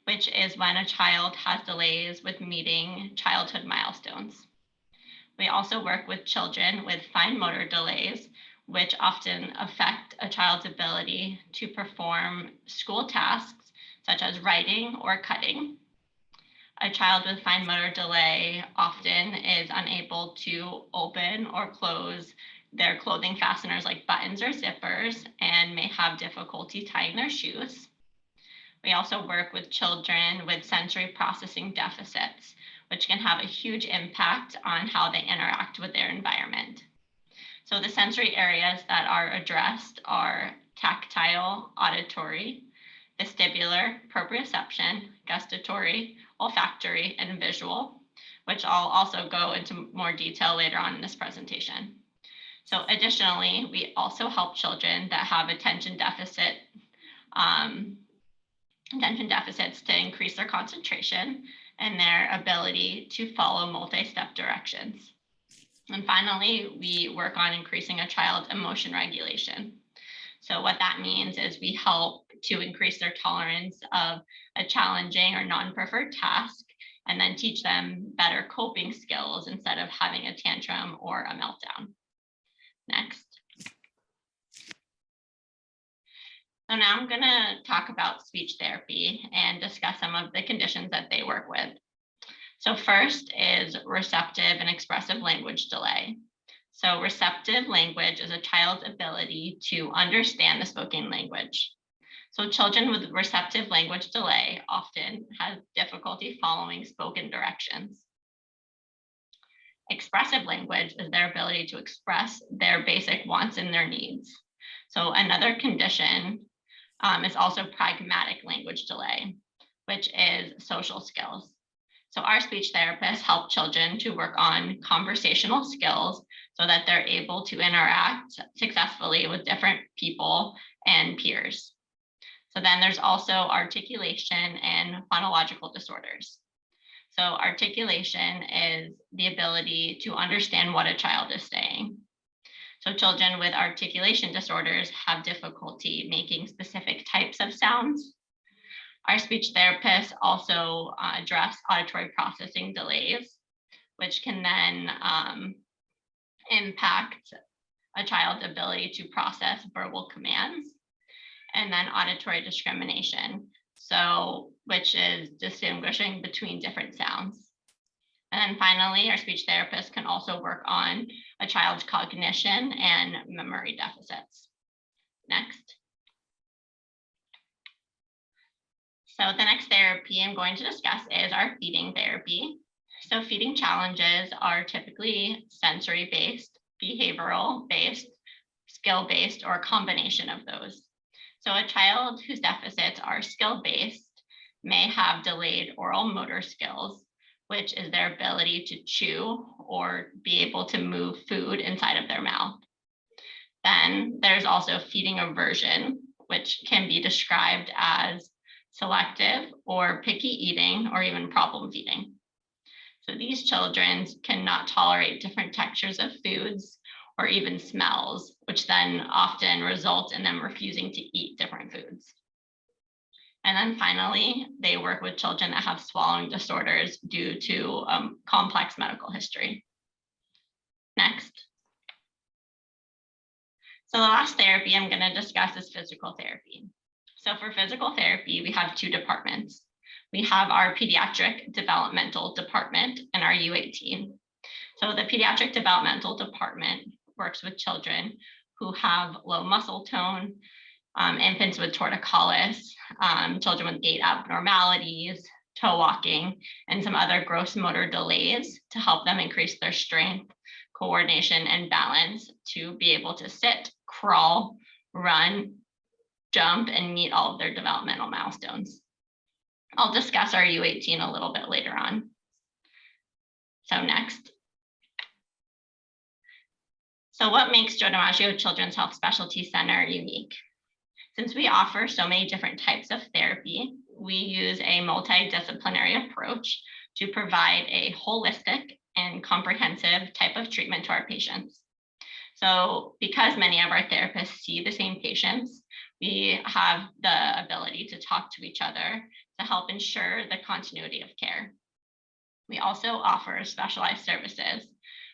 which is when a child has delays with meeting childhood milestones. We also work with children with fine motor delays, which often affect a child's ability to perform school tasks such as writing or cutting. A child with fine motor delay often is unable to open or close their clothing fasteners like buttons or zippers and may have difficulty tying their shoes. We also work with children with sensory processing deficits, which can have a huge impact on how they interact with their environment. So the sensory areas that are addressed are tactile, auditory, vestibular, proprioception, gustatory, olfactory, and visual, which I'll also go into more detail later on in this presentation. So additionally, we also help children that have attention deficits to increase their concentration and their ability to follow multi-step directions. And finally, we work on increasing a child's emotion regulation. So what that means is we help to increase their tolerance of a challenging or non-preferred task, and then teach them better coping skills instead of having a tantrum or a meltdown. Next. So now I'm going to talk about speech therapy and discuss some of the conditions that they work with. So first is receptive and expressive language delay. So receptive language is a child's ability to understand the spoken language. So children with receptive language delay often have difficulty following spoken directions. Expressive language is their ability to express their basic wants and their needs. So another condition is also pragmatic language delay, which is social skills. So our speech therapists help children to work on conversational skills so that they're able to interact successfully with different people and peers. So then there's also articulation and phonological disorders. So articulation is the ability to understand what a child is saying. So children with articulation disorders have difficulty making specific types of sounds. Our speech therapists also address auditory processing delays, which can then impact a child's ability to process verbal commands, and then auditory discrimination, so which is distinguishing between different sounds. And then finally, our speech therapists can also work on a child's cognition and memory deficits. Next. So the next therapy I'm going to discuss is our feeding therapy. So feeding challenges are typically sensory-based, behavioral-based, skill-based, or a combination of those. So a child whose deficits are skill-based may have delayed oral motor skills, which is their ability to chew or be able to move food inside of their mouth. Then there's also feeding aversion, which can be described as selective or picky eating, or even problem feeding. So these children cannot tolerate different textures of foods or even smells, which then often result in them refusing to eat different foods. And then finally, they work with children that have swallowing disorders due to complex medical history. Next. So the last therapy I'm going to discuss is physical therapy. So for physical therapy, we have two departments. We have our pediatric developmental department and our U18. So the pediatric developmental department works with children who have low muscle tone, infants with torticollis, children with gait abnormalities, toe walking, and some other gross motor delays to help them increase their strength, coordination, and balance to be able to sit, crawl, run, jump, and meet all of their developmental milestones. I'll discuss our U18 a little bit later on. So next. So what makes Joe DiMaggio Children's Health Specialty Center unique? Since we offer so many different types of therapy, we use a multidisciplinary approach to provide a holistic and comprehensive type of treatment to our patients. So because many of our therapists see the same patients, we have the ability to talk to each other to help ensure the continuity of care. We also offer specialized services,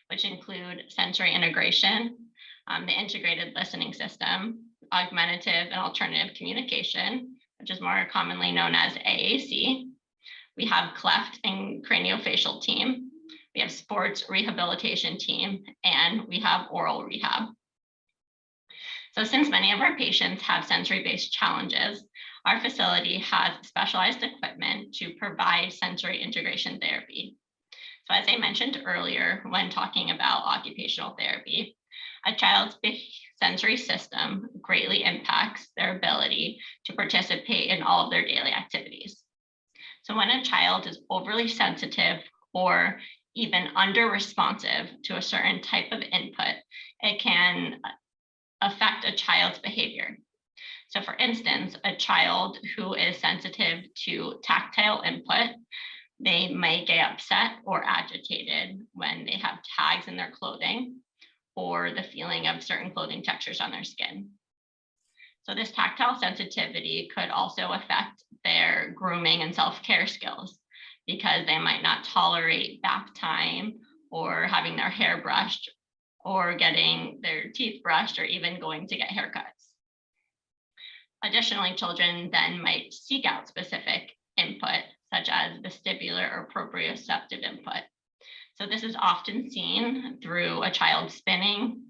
which include sensory integration, the integrated listening system, augmentative and alternative communication, which is more commonly known as AAC. We have cleft and craniofacial team. We have sports rehabilitation team, and we have oral rehab. So since many of our patients have sensory-based challenges, our facility has specialized equipment to provide sensory integration therapy. So as I mentioned earlier, when talking about occupational therapy, a child's sensory system greatly impacts their ability to participate in all of their daily activities. So when a child is overly sensitive or even under-responsive to a certain type of input, it can affect a child's behavior. So for instance, a child who is sensitive to tactile input, they may get upset or agitated when they have tags in their clothing or the feeling of certain clothing textures on their skin. So this tactile sensitivity could also affect their grooming and self-care skills because they might not tolerate bath time or having their hair brushed or getting their teeth brushed or even going to get haircuts. Additionally, children then might seek out specific input, such as vestibular or proprioceptive input. So this is often seen through a child spinning,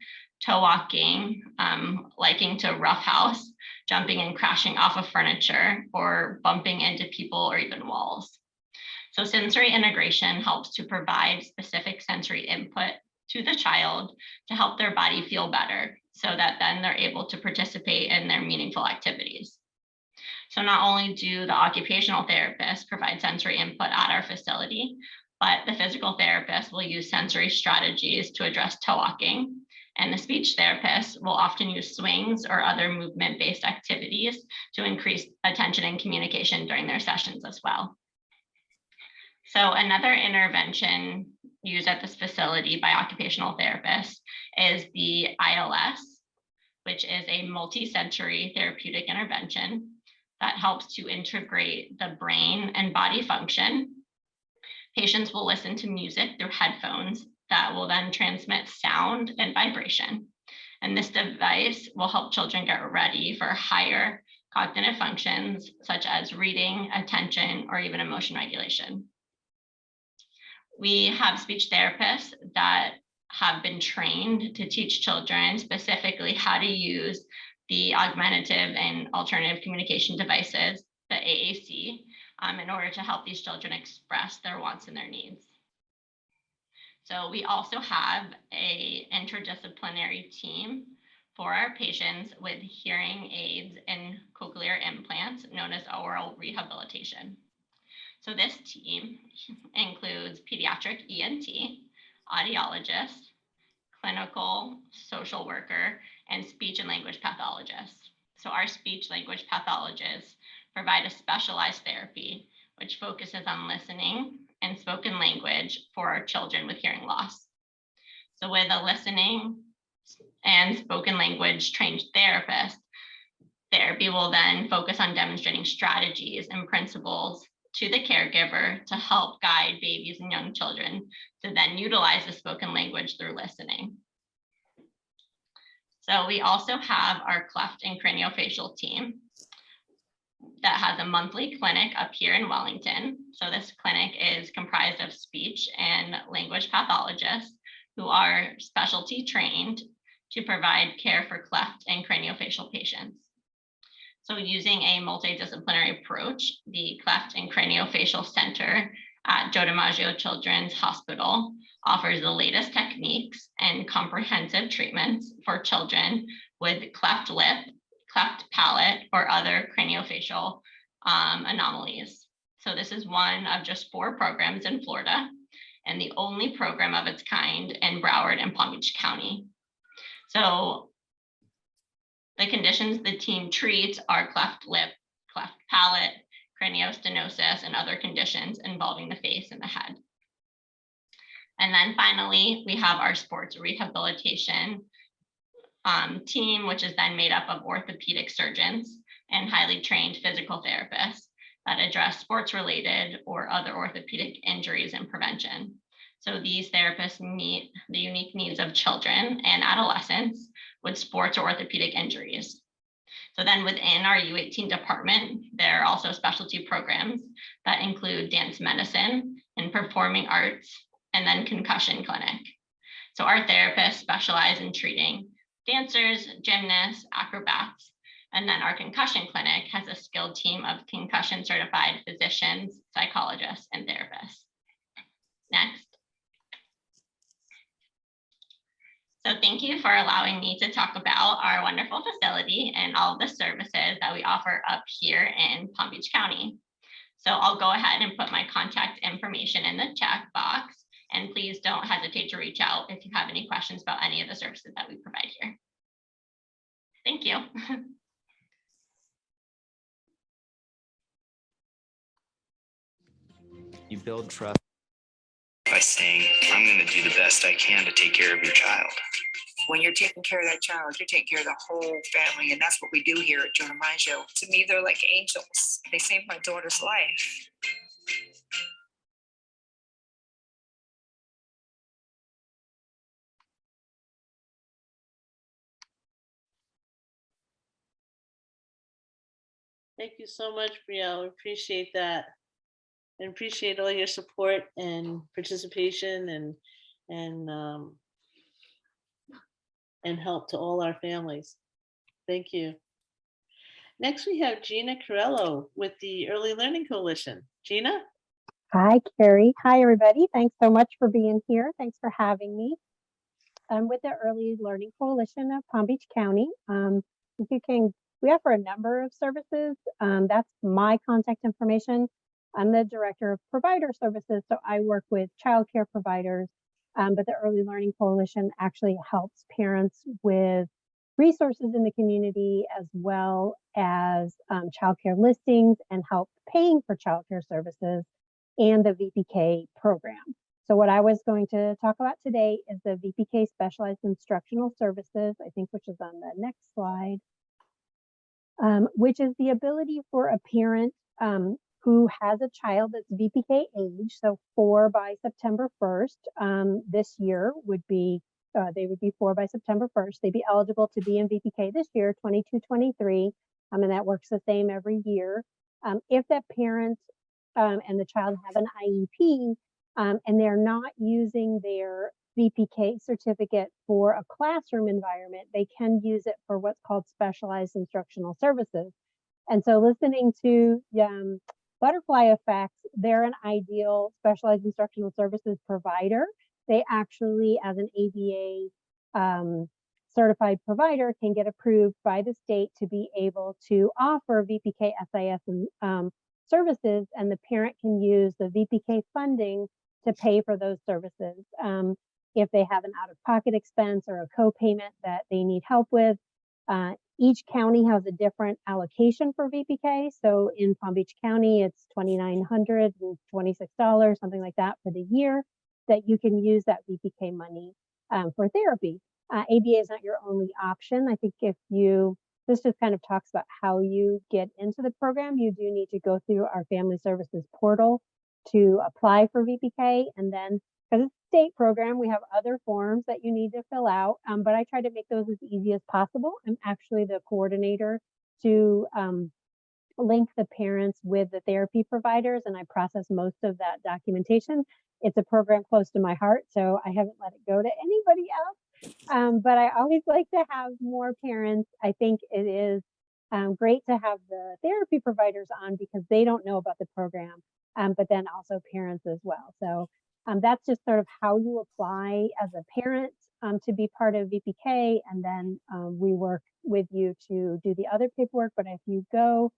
toe walking, liking to roughhouse, jumping and crashing off of furniture, or bumping into people or even walls. So sensory integration helps to provide specific sensory input to the child to help their body feel better so that then they're able to participate in their meaningful activities. So not only do the occupational therapists provide sensory input at our facility, but the physical therapist will use sensory strategies to address toe walking, and the speech therapist will often use swings or other movement-based activities to increase attention and communication during their sessions as well. So another intervention used at this facility by occupational therapists is the ILS, which is a multi-sensory therapeutic intervention that helps to integrate the brain and body function. Patients will listen to music through headphones that will then transmit sound and vibration. And this device will help children get ready for higher cognitive functions, such as reading, attention, or even emotion regulation. We have speech therapists that have been trained to teach children specifically how to use the augmentative and alternative communication devices, the AAC, in order to help these children express their wants and their needs. So we also have an interdisciplinary team for our patients with hearing aids and cochlear implants known as oral rehabilitation. So this team includes pediatric ENT, audiologist, clinical social worker, and speech and language pathologist. So our speech language pathologists provide a specialized therapy which focuses on listening and spoken language for our children with hearing loss. So with a listening and spoken language trained therapist, therapy will then focus on demonstrating strategies and principles to the caregiver to help guide babies and young children to then utilize the spoken language through listening. So we also have our cleft and craniofacial team that has a monthly clinic up here in Wellington. So this clinic is comprised of speech and language pathologists who are specialty trained to provide care for cleft and craniofacial patients. So using a multidisciplinary approach, the Cleft and Craniofacial Center at Joe DiMaggio Children's Hospital offers the latest techniques and comprehensive treatments for children with cleft lip, cleft palate, or other craniofacial anomalies. So this is one of just 4 programs in Florida and the only program of its kind in Broward and Palm Beach County. So the conditions the team treats are cleft lip, cleft palate, craniostenosis, and other conditions involving the face and the head. And then finally, we have our sports rehabilitation team, which is then made up of orthopedic surgeons and highly trained physical therapists that address sports-related or other orthopedic injuries and prevention. So these therapists meet the unique needs of children and adolescents with sports or orthopedic injuries. So then within our U18 department, there are also specialty programs that include dance medicine and performing arts, and then concussion clinic. So our therapists specialize in treating dancers, gymnasts, acrobats, and then our concussion clinic has a skilled team of concussion certified physicians, psychologists, and therapists. Next. So thank you for allowing me to talk about our wonderful facility and all of the services that we offer up here in Palm Beach County. So I'll go ahead and put my contact information in the chat box, and please don't hesitate to reach out if you have any questions about any of the services that we provide here. Thank you. You build trust by saying, I'm going to do the best I can to take care of your child. When you're taking care of that child, you're taking care of the whole family. And that's what we do here at Joe DiMaggio. To me, they're like angels. They saved my daughter's life. Thank you so much, Brielle. Appreciate that. And appreciate all your support and participation and help to all our families. Thank you. Next, we have Gina Carello with the Early Learning Coalition. Gina? Hi, Carrie. Hi, everybody. Thanks so much for being here. Thanks for having me. I'm with the Early Learning Coalition of Palm Beach County. We offer a number of services. That's my contact information. I'm the Director of Provider Services, so I work with childcare providers, but the Early Learning Coalition actually helps parents with resources in the community as well as childcare listings and help paying for childcare services and the VPK program. So what I was going to talk about today is the VPK Specialized Instructional Services, I think, which is on the next slide, which is the ability for a parent who has a child that's VPK age, so 4 by September 1st. This year would be, they would be 4 by September 1st. They'd be eligible to be in VPK this year, 22-23, and that works the same every year. If that parent and the child have an IEP and they're not using their VPK certificate for a classroom environment, they can use it for what's called specialized instructional services. And so listening to Butterfly Effects, they're an ideal specialized instructional services provider. They actually, as an ABA certified provider, can get approved by the state to be able to offer VPK SIS services, and the parent can use the VPK funding to pay for those services. If they have an out-of-pocket expense or a co-payment that they need help with, each county has a different allocation for VPK. So in Palm Beach County, it's $2,926, something like that for the year that you can use that VPK money for therapy. ABA is not your only option. I think this just kind of talks about how you get into the program. You do need to go through our Family Services portal to apply for VPK. And then, because it's a state program, we have other forms that you need to fill out, but I try to make those as easy as possible. I'm actually the coordinator to link the parents with the therapy providers, and I process most of that documentation. It's a program close to my heart, so I haven't let it go to anybody else. But I always like to have more parents. I think it is great to have the therapy providers on because they don't know about the program, but then also parents as well. So that's just sort of how you apply as a parent to be part of VPK, and then we work with you to do the other paperwork. But if you go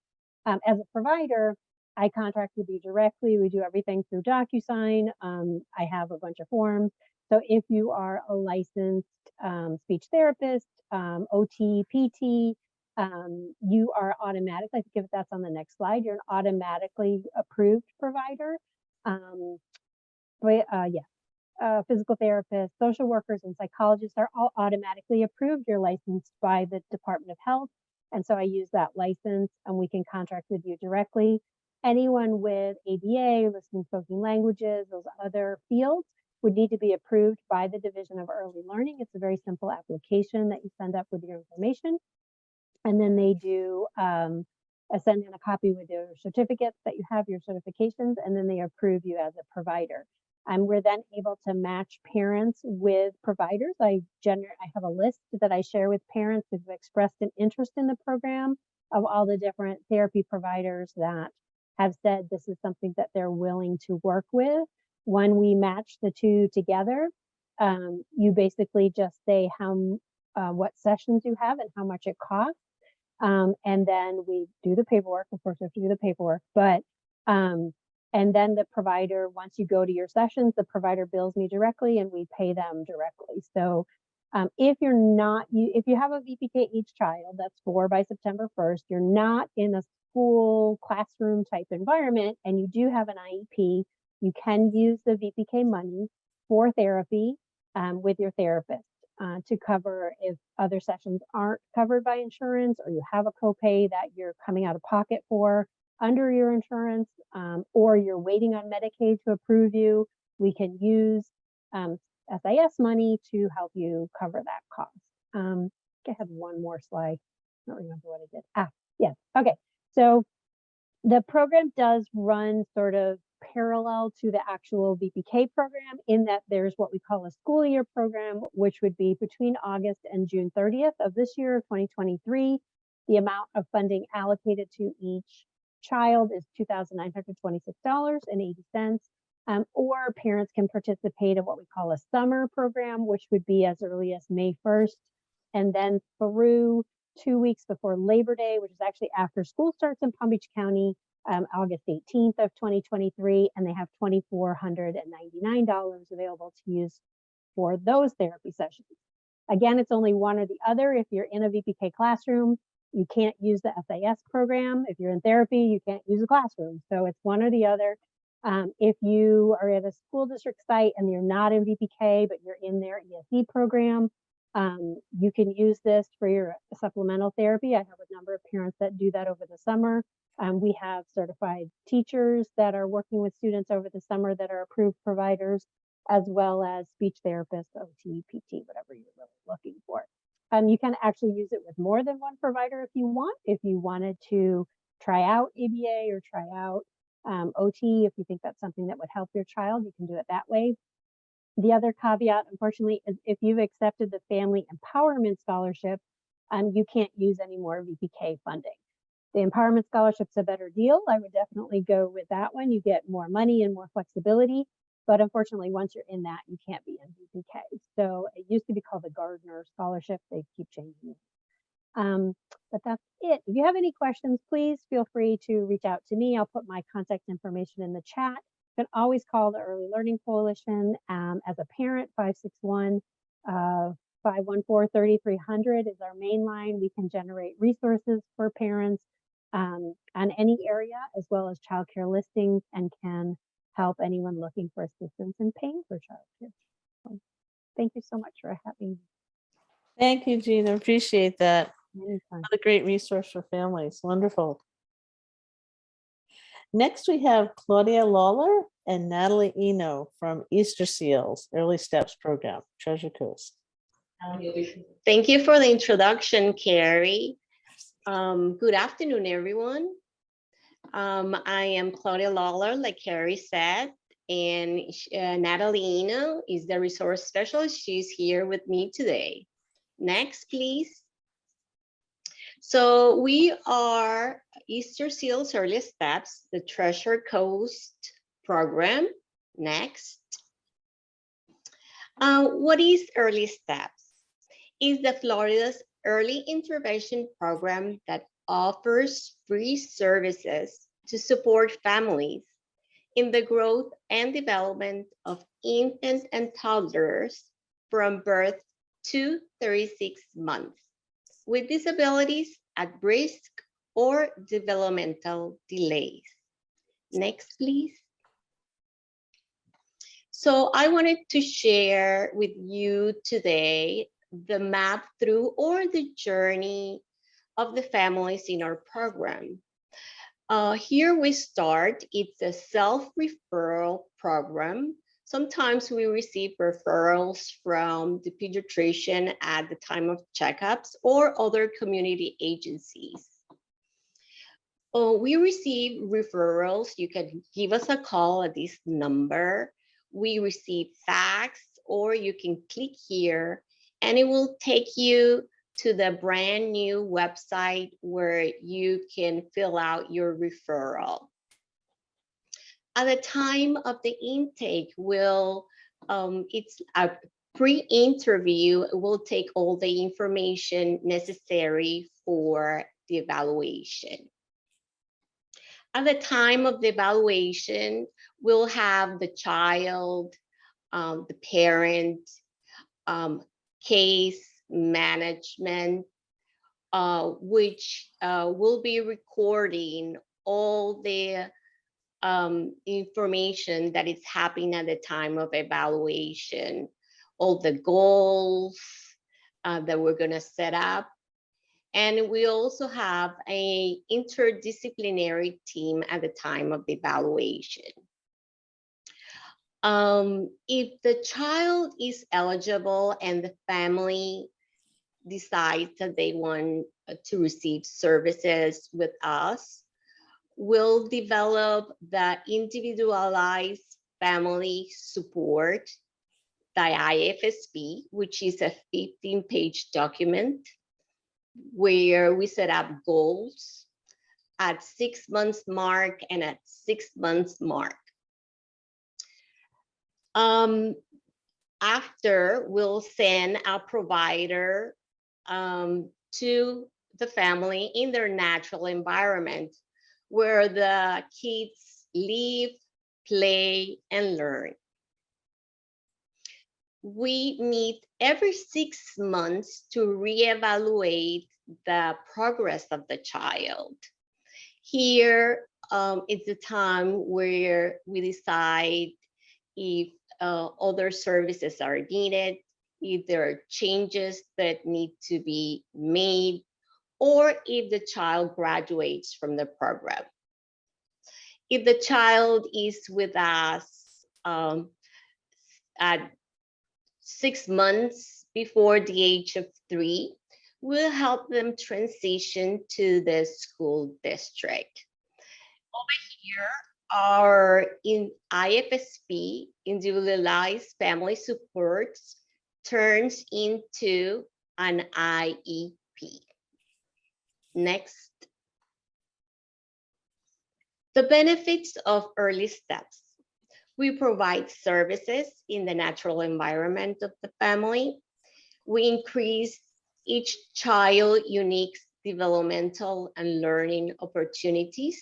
as a provider, I contract with you directly. We do everything through DocuSign. I have a bunch of forms. So if you are a licensed speech therapist, OT, PT, you are automatically, I think if that's on the next slide, you're an automatically approved provider. Physical therapists, social workers, and psychologists are all automatically approved. You're licensed by the Department of Health. And so I use that license and we can contract with you directly. Anyone with ABA, listening, spoken languages, those other fields would need to be approved by the Division of Early Learning. It's a very simple application that you send up with your information. And then they do send in a copy with your certificates that you have, your certifications, and then they approve you as a provider. And we're then able to match parents with providers. I have a list that I share with parents who've expressed an interest in the program of all the different therapy providers that have said this is something that they're willing to work with. When we match the two together, you basically just say what sessions you have and how much it costs. And then we do the paperwork. Of course, we have to do the paperwork, but and then the provider, once you go to your sessions, the provider bills me directly and we pay them directly. So if you have a VPK-H child, that's 4 by September 1st, you're not in a school classroom type environment and you do have an IEP, you can use the VPK money for therapy with your therapist to cover if other sessions aren't covered by insurance or you have a copay that you're coming out of pocket for under your insurance, or you're waiting on Medicaid to approve you. We can use SIS money to help you cover that cost. I have one more slide. I don't remember what I did. Yes. Okay. So the program does run sort of parallel to the actual VPK program in that there's what we call a school year program, which would be between August and June 30th of this year, 2023. The amount of funding allocated to each child is $2,926.80. Or parents can participate in what we call a summer program, which would be as early as May 1st, and then through 2 weeks before Labor Day, which is actually after school starts in Palm Beach County, August 18th of 2023, and they have $2,499 available to use for those therapy sessions. Again, it's only one or the other. If you're in a VPK classroom, you can't use the SIS program. If you're in therapy, you can't use a classroom. So it's one or the other. If you are at a school district site and you're not in VPK, but you're in their ESE program, you can use this for your supplemental therapy. I have a number of parents that do that over the summer. We have certified teachers that are working with students over the summer that are approved providers, as well as speech therapists, OT, PT, whatever you're really looking for. You can actually use it with more than one provider if you want. If you wanted to try out ABA or try out OT, if you think that's something that would help your child, you can do it that way. The other caveat, unfortunately, is if you've accepted the Family Empowerment Scholarship, you can't use any more VPK funding. The Empowerment Scholarship's a better deal. I would definitely go with that one. You get more money and more flexibility. But unfortunately, once you're in that, you can't be in VPK. So it used to be called the Gardner Scholarship. They keep changing it. But that's it. If you have any questions, please feel free to reach out to me. I'll put my contact information in the chat. You can always call the Early Learning Coalition as a parent. 561-514-3300 is our main line. We can generate resources for parents on any area, as well as childcare listings, and can help anyone looking for assistance in paying for childcare. So, thank you so much for having me. Thank you, Gina. Appreciate that. What a great resource for families. Wonderful. Next, we have Claudia Lawler and Natalie Eno from Easter Seals Early Steps Program, Treasure Coast. Thank you for the introduction, Carrie. Good afternoon, everyone. I am Claudia Lawler, like Carrie said, and Natalina is the resource specialist. She's here with me today. Next, please. So we are Easter Seals Early Steps, the Treasure Coast program. Next. What is Early Steps? It's the Florida's early intervention program that offers free services to support families in the growth and development of infants and toddlers from birth to 36 months with disabilities at risk or developmental delays. Next, please. So I wanted to share with you today the map through or the journey of the families in our program. Here we start, it's a self-referral program. Sometimes we receive referrals from the pediatrician at the time of checkups or other community agencies. We receive referrals. You can give us a call at this number. We receive fax, or you can click here and it will take you to the brand new website where you can fill out your referral. At the time of the intake, it's a pre-interview. It will take all the information necessary for the evaluation. At the time of the evaluation, we'll have the child, the parent, case management, which will be recording all the information that is happening at the time of evaluation, all the goals that we're going to set up. And we also have an interdisciplinary team at the time of the evaluation. If the child is eligible and the family decides that they want to receive services with us, we'll develop the individualized family support, the IFSP, which is a 15-page document where we set up goals at 6 months mark and at 6 months mark. After, we'll send a provider to the family in their natural environment where the kids live, play, and learn. We meet every 6 months to reevaluate the progress of the child. Here, it's the time where we decide if other services are needed, if there are changes that need to be made, or if the child graduates from the program. If the child is with us at 6 months before the age of 3, we'll help them transition to the school district. Over here, our IFSP, individualized family supports, turns into an IEP. Next. The benefits of early steps. We provide services in the natural environment of the family. We increase each child's unique developmental and learning opportunities.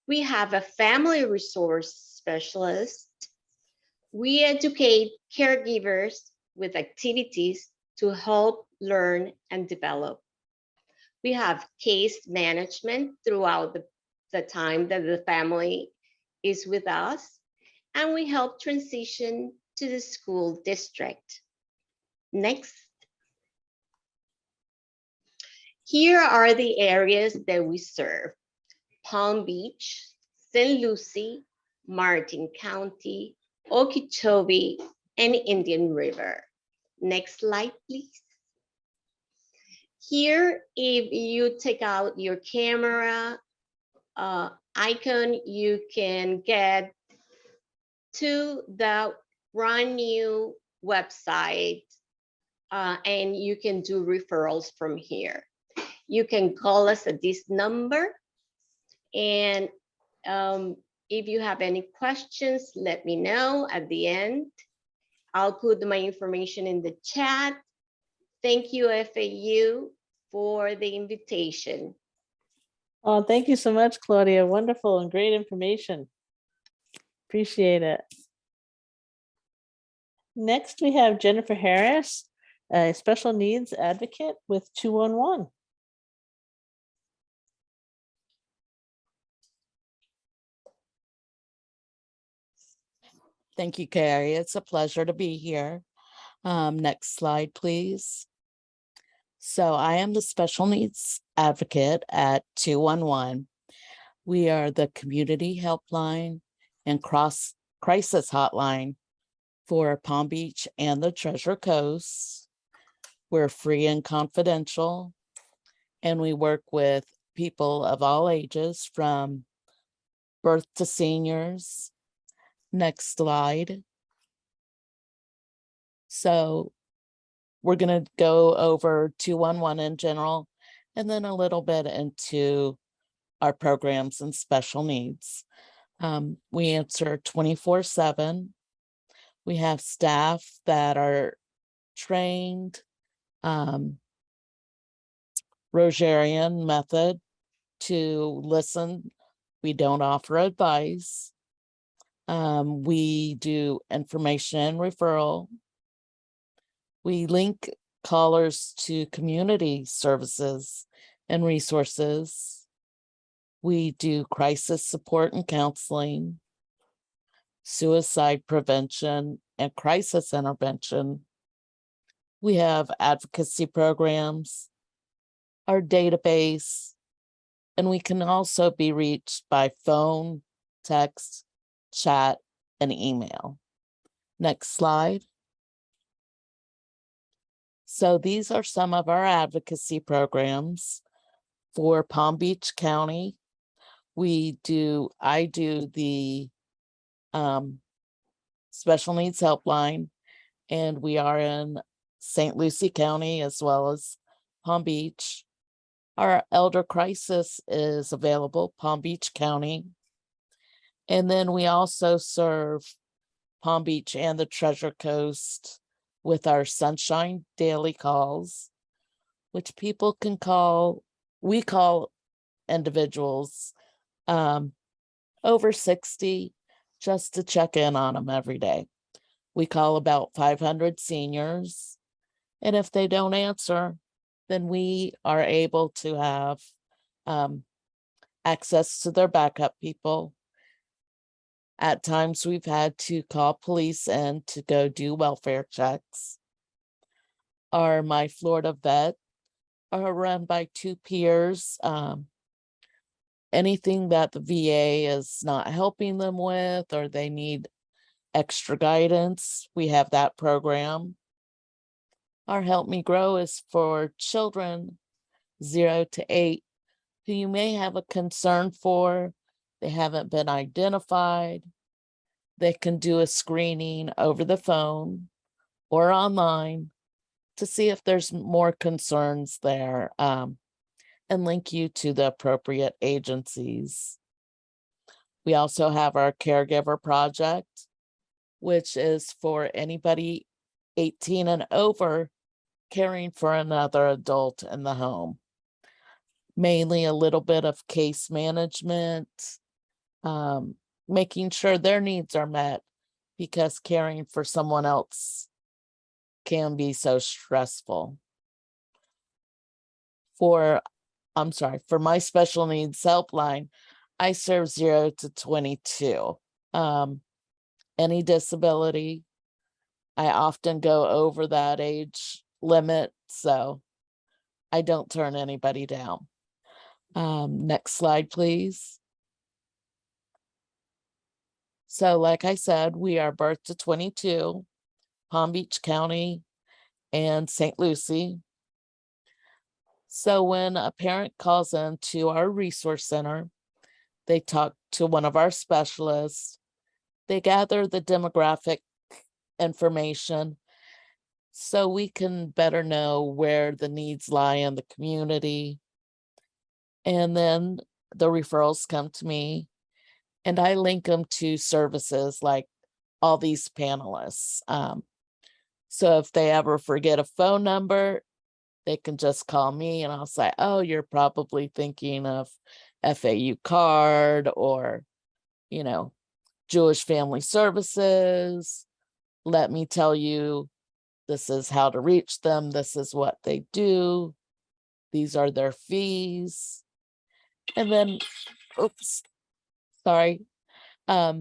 We have a family resource specialist. We educate caregivers with activities to help learn and develop. We have case management throughout the time that the family is with us, and we help transition to the school district. Next. Here are the areas that we serve: Palm Beach, St. Lucie, Martin County, Okeechobee, and Indian River. Next slide, please. Here, if you take out your camera icon, you can get to the brand new website, and you can do referrals from here. You can call us at this number, and if you have any questions, let me know at the end. I'll put my information in the chat. Thank you, FAU, for the invitation. Oh, thank you so much, Claudia. Wonderful and great information. Appreciate it. Next, we have Jennifer Harris, a special needs advocate with 211. Thank you, Carrie. It's a pleasure to be here. Next slide, please. So I am the special needs advocate at 211. We are the community helpline and crisis hotline for Palm Beach and the Treasure Coast. We're free and confidential, and we work with people of all ages from birth to seniors. Next slide. So we're going to go over 211 in general, and then a little bit into our programs and special needs. We answer 24/7. We have staff that are trained, Rogerian method to listen. We don't offer advice. We do information and referral. We link callers to community services and resources. We do crisis support and counseling, suicide prevention and crisis intervention. We have advocacy programs, our database, and we can also be reached by phone, text, chat, and email. Next slide. So these are some of our advocacy programs for Palm Beach County. I do the special needs helpline, and we are in St. Lucie County as well as Palm Beach. Our elder crisis is available, Palm Beach County. And then we also serve Palm Beach and the Treasure Coast with our Sunshine Daily Calls, which people can call. We call individuals over 60 just to check in on them every day. We call about 500 seniors, and if they don't answer, then we are able to have access to their backup people. At times we've had to call police in to go do welfare checks. Our My Florida Vet are run by two peers. Anything that the VA is not helping them with, or they need extra guidance, we have that program. Our Help Me Grow is for children 0 to 8 who you may have a concern for. They haven't been identified. They can do a screening over the phone or online to see if there's more concerns there, and link you to the appropriate agencies. We also have our Caregiver Project, which is for anybody 18 and over caring for another adult in the home. Mainly a little bit of case management, making sure their needs are met, because caring for someone else can be so stressful. For my special needs helpline, I serve 0 to 22. Any disability, I often go over that age limit, so I don't turn anybody down. Next slide, please. So like I said, we are birth to 22, Palm Beach County and St. Lucie. So when a parent calls in to our resource center, they talk to one of our specialists. They gather the demographic information so we can better know where the needs lie in the community. And then the referrals come to me and I link them to services like all these panelists. So if they ever forget a phone number, they can just call me and I'll say, oh, you're probably thinking of FAU card or, you know, Jewish Family Services. Let me tell you, this is how to reach them. This is what they do. These are their fees. And then, oops, sorry. I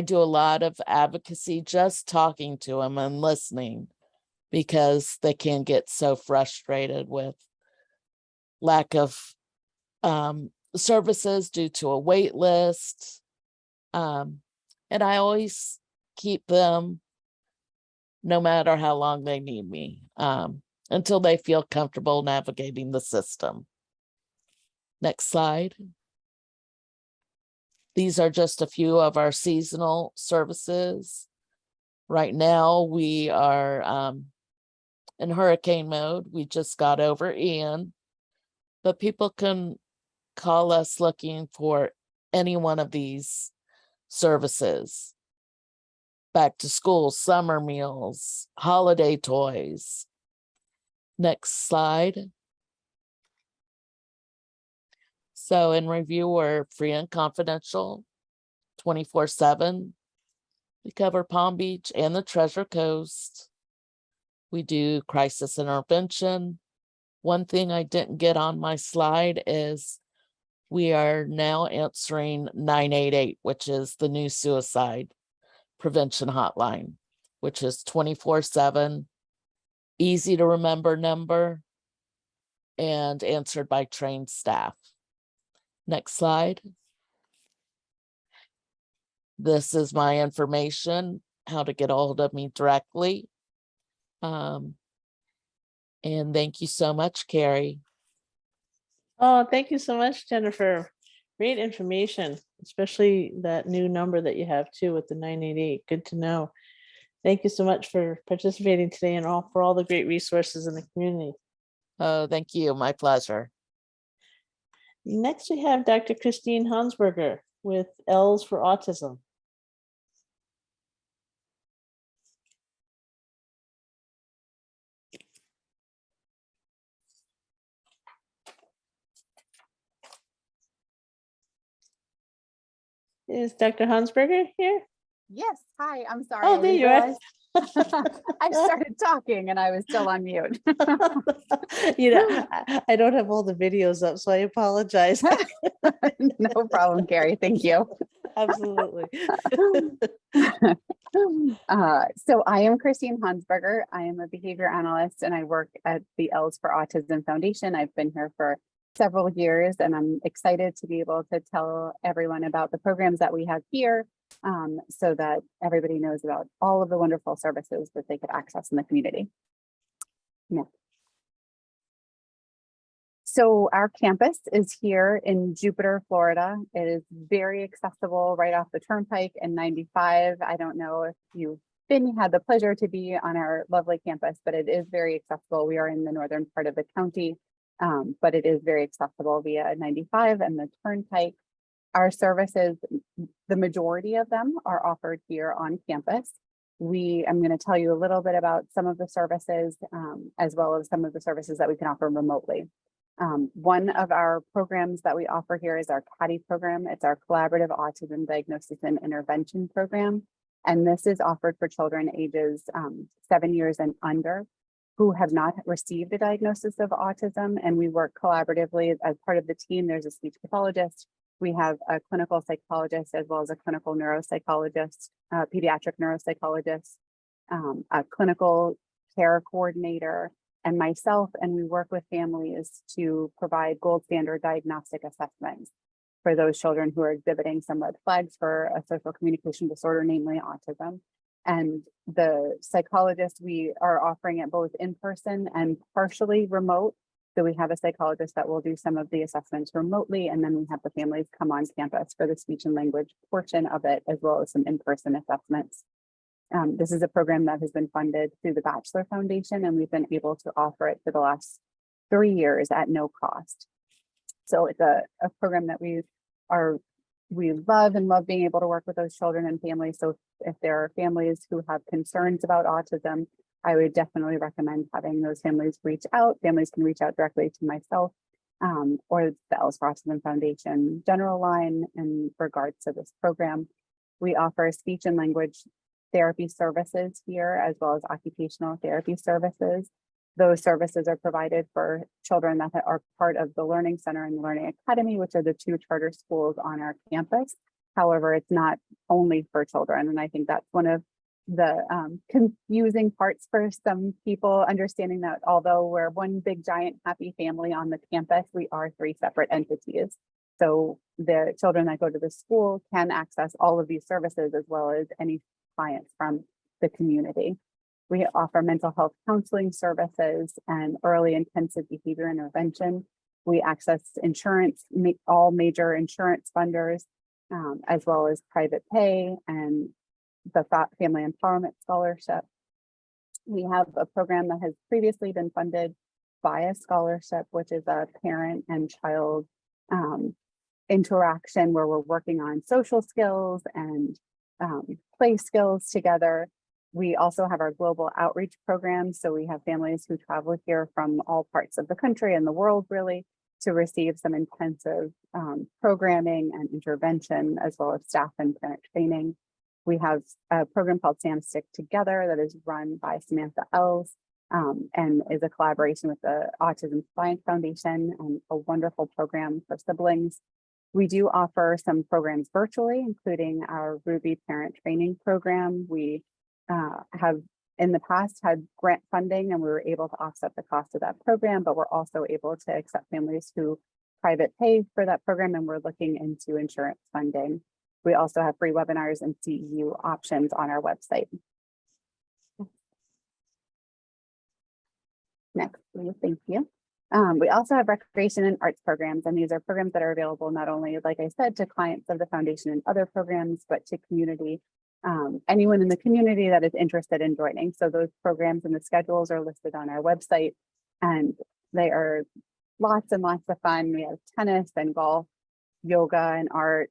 do a lot of advocacy, just talking to them and listening, because they can get so frustrated with lack of services due to a wait list. And I always keep them no matter how long they need me, until they feel comfortable navigating the system. Next slide. These are just a few of our seasonal services. Right now, we are in hurricane mode. We just got over Ian, but people can call us looking for any one of these services. Back to school, summer meals, holiday toys. Next slide. So in review, we're free and confidential, 24/7. We cover Palm Beach and the Treasure Coast. We do crisis intervention. One thing I didn't get on my slide is we are now answering 988, which is the new suicide prevention hotline, which is 24/7, easy to remember number, and answered by trained staff. Next slide. This is my information, how to get a hold of me directly. And thank you so much, Carrie. Oh, thank you so much, Jennifer. Great information, especially that new number that you have too with the 988. Good to know. Thank you so much for participating today and for all the great resources in the community. Oh, thank you. My pleasure. Next, we have Dr. Christine Hansberger with L's for Autism. Is Dr. Hansberger here? Yes, hi, I'm sorry. Oh, I there didn't you are. realize- I started talking and I was still on mute. You know, I don't have all the videos up, so I apologize. No problem, Carrie. Thank you. Absolutely. So I am Christine Hansberger. I am a behavior analyst and I work at the L's for Autism Foundation. I've been here for several years and I'm excited to be able to tell everyone about the programs that we have here, so that everybody knows about all of the wonderful services that they could access in the community. Yeah. So our campus is here in Jupiter, Florida. It is very accessible right off the Turnpike and 95. I don't know if you've had the pleasure to be on our lovely campus, but it is very accessible. We are in the northern part of the county, but it is very accessible via 95 and the Turnpike. Our services, the majority of them are offered here on campus. I'm going to tell you a little bit about some of the services, as well as some of the services that we can offer remotely. One of our programs that we offer here is our CADDI program. It's our Collaborative Autism Diagnosis and Intervention program. And this is offered for children ages 7 years and under who have not received a diagnosis of autism. And we work collaboratively as part of the team. There's a speech pathologist. We have a clinical psychologist as well as a clinical neuropsychologist, pediatric neuropsychologist, a clinical care coordinator, and myself, and we work with families to provide gold standard diagnostic assessments for those children who are exhibiting some red flags for a social communication disorder, namely autism. And the psychologist, we are offering it both in person and partially remote. So we have a psychologist that will do some of the assessments remotely, and then we have the families come on campus for the speech and language portion of it, as well as some in-person assessments. This is a program that has been funded through the Bachelor Foundation, and we've been able to offer it for the last 3 years at no cost. So it's a program that we love and love being able to work with those children and families. So if there are families who have concerns about autism, I would definitely recommend having those families reach out. Families can reach out directly to myself or the Ellis for Autism Foundation general line in regards to this program. We offer speech and language therapy services here, as well as occupational therapy services. Those services are provided for children that are part of the Learning Center and the Learning Academy, which are the 2 charter schools on our campus. However, it's not only for children. And I think that's one of the confusing parts for some people, understanding that although we're one big giant happy family on the campus, we are 3 separate entities. So the children that go to the school can access all of these services, as well as any clients from the community. We offer mental health counseling services and early intensive behavior intervention. We access insurance, all major insurance funders, as well as private pay and the Family Empowerment Scholarship. We have a program that has previously been funded by a scholarship, which is a parent and child interaction where we're working on social skills and play skills together. We also have our global outreach program. So we have families who travel here from all parts of the country and the world, really, to receive some intensive programming and intervention, as well as staff and parent training. We have a program called Sam Stick Together that is run by Samantha Ells and is a collaboration with the Autism Science Foundation, and a wonderful program for siblings. We do offer some programs virtually, including our Ruby Parent Training Program. We have in the past had grant funding, and we were able to offset the cost of that program, but we're also able to accept families who private pay for that program, and we're looking into insurance funding. We also have free webinars and CEU options on our website. Next, please. Thank you. We also have recreation and arts programs, and these are programs that are available not only, like I said, to clients of the foundation and other programs, but to community, anyone in the community that is interested in joining. So those programs and the schedules are listed on our website, and they are lots and lots of fun. We have tennis and golf, yoga and art,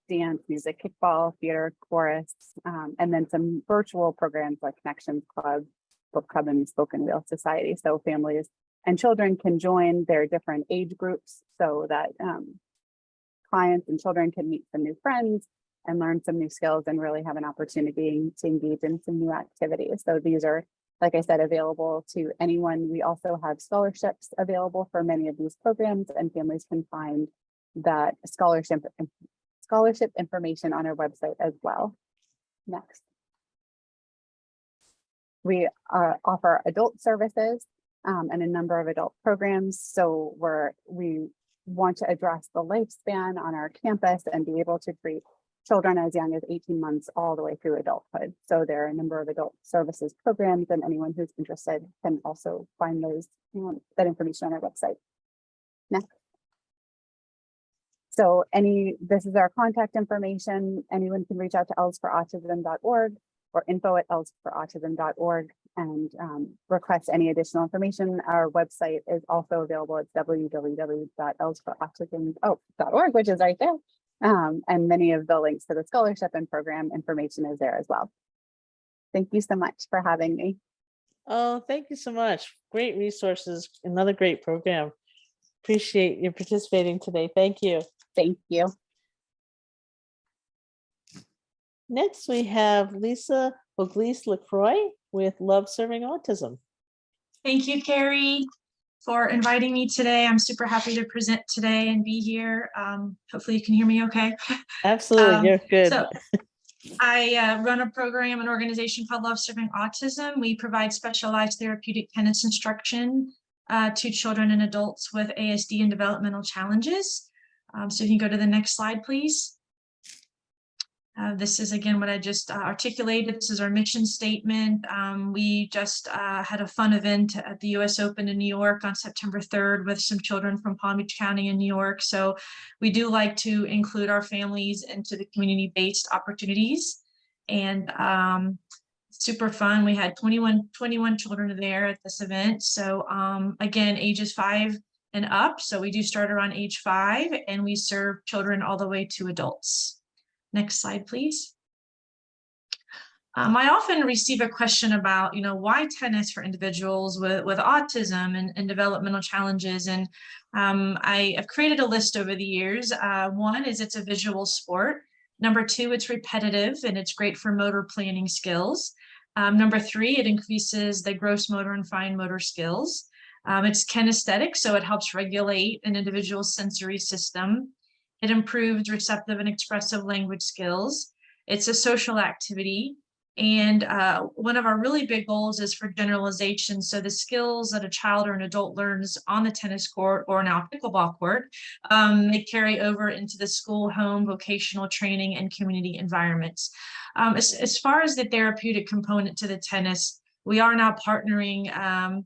dance, music, kickball, theater, chorus, and then some virtual programs like Connections Club, Book Club, and Spoken Wheel Society. So families and children can join their different age groups so that clients and children can meet some new friends and learn some new skills and really have an opportunity to engage in some new activities. So these are, like I said, available to anyone. We also have scholarships available for many of these programs, and families can find that scholarship information on our website as well. Next. We offer adult services and a number of adult programs. So we want to address the lifespan on our campus and be able to treat children as young as 18 months all the way through adulthood. So there are a number of adult services programs, and anyone who's interested can also find those that information on our website. Next. So this is our contact information. Anyone can reach out to elsforautism.org or info@elsforautism.org and request any additional information. Our website is also available at www.elsforautism.org, which is right there. And many of the links to the scholarship and program information is there as well. Thank you so much for having me. Oh, thank you so much. Great resources. Another great program. Appreciate you participating today. Thank you. Thank you. Next, we have Lisa Pugliese-LaCroix with Love Serving Autism. Thank you, Carrie, for inviting me today. I'm super happy to present today and be here. Hopefully you can hear me okay. Absolutely, you're good. So I run a program, an organization called Love Serving Autism. We provide specialized therapeutic tennis instruction to children and adults with ASD and developmental challenges. So if you can go to the next slide, please. This is again what I just articulated. This is our mission statement. We just had a fun event at the US Open in New York on September 3rd with some children from Palm Beach County in New York. So we do like to include our families into the community-based opportunities. And super fun. We had 21 children there at this event. So again, ages 5 and up. So we do start around age 5 and we serve children all the way to adults. Next slide, please. I often receive a question about, why tennis for individuals with autism and developmental challenges. And I have created a list over the years. One is it's a visual sport. Number 2, it's repetitive and it's great for motor planning skills. Number 3, it increases the gross motor and fine motor skills. It's kinesthetic, so it helps regulate an individual's sensory system. It improves receptive and expressive language skills. It's a social activity. And one of our really big goals is for generalization. So the skills that a child or an adult learns on the tennis court or now pickleball court, they carry over into the school, home, vocational training, and community environments. As far as the therapeutic component to the tennis, we are now partnering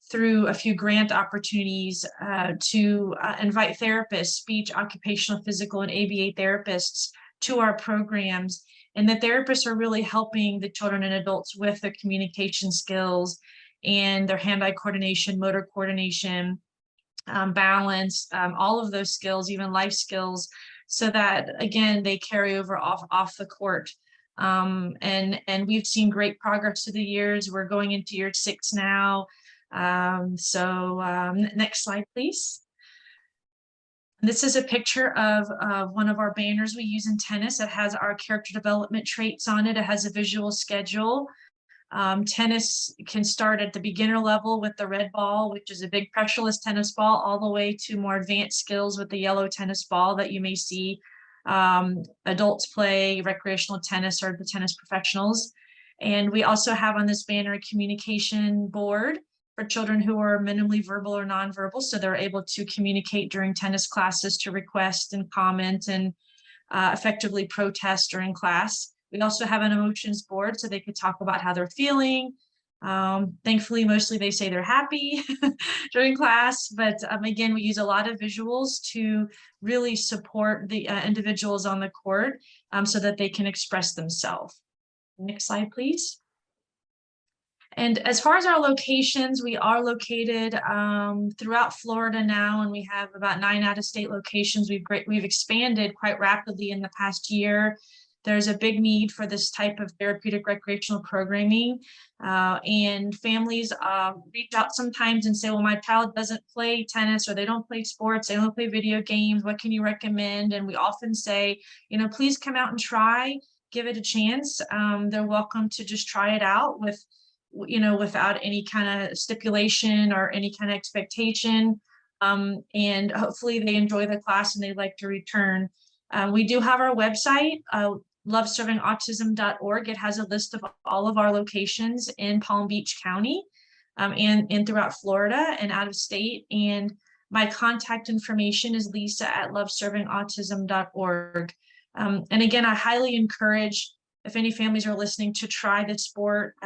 through a few grant opportunities to invite therapists, speech, occupational, physical, and ABA therapists to our programs. And the therapists are really helping the children and adults with their communication skills and their hand-eye coordination, motor coordination, balance, all of those skills, even life skills, so that, again, they carry over off the court. And we've seen great progress through the years. We're going into year 6 now. Next slide, please. This is a picture of one of our banners we use in tennis. It has our character development traits on it. It has a visual schedule. Tennis can start at the beginner level with the red ball, which is a big pressureless tennis ball, all the way to more advanced skills with the yellow tennis ball that you may see adults play, recreational tennis, or the tennis professionals. And we also have on this banner a communication board for children who are minimally verbal or nonverbal, so they're able to communicate during tennis classes to request and comment and effectively protest during class. We also have an emotions board so they could talk about how they're feeling. Thankfully, mostly they say they're happy during class, but again, we use a lot of visuals to really support the individuals on the court so that they can express themselves. Next slide, please. And as far as our locations, we are located throughout Florida now, and we have about 9 out-of-state locations. We've expanded quite rapidly in the past year. There's a big need for this type of therapeutic recreational programming, and families reach out sometimes and say, well, my child doesn't play tennis, or they don't play sports, they don't play video games. What can you recommend? And we often say, please come out and try, give it a chance. They're welcome to just try it out without any kind of stipulation or any kind of expectation. And hopefully they enjoy the class and they'd like to return. We do have our website, loveservingautism.org. It has a list of all of our locations in Palm Beach County and throughout Florida and out of state. And my contact information is lisa@loveservingautism.org. And again, I highly encourage, if any families are listening, to try the sport.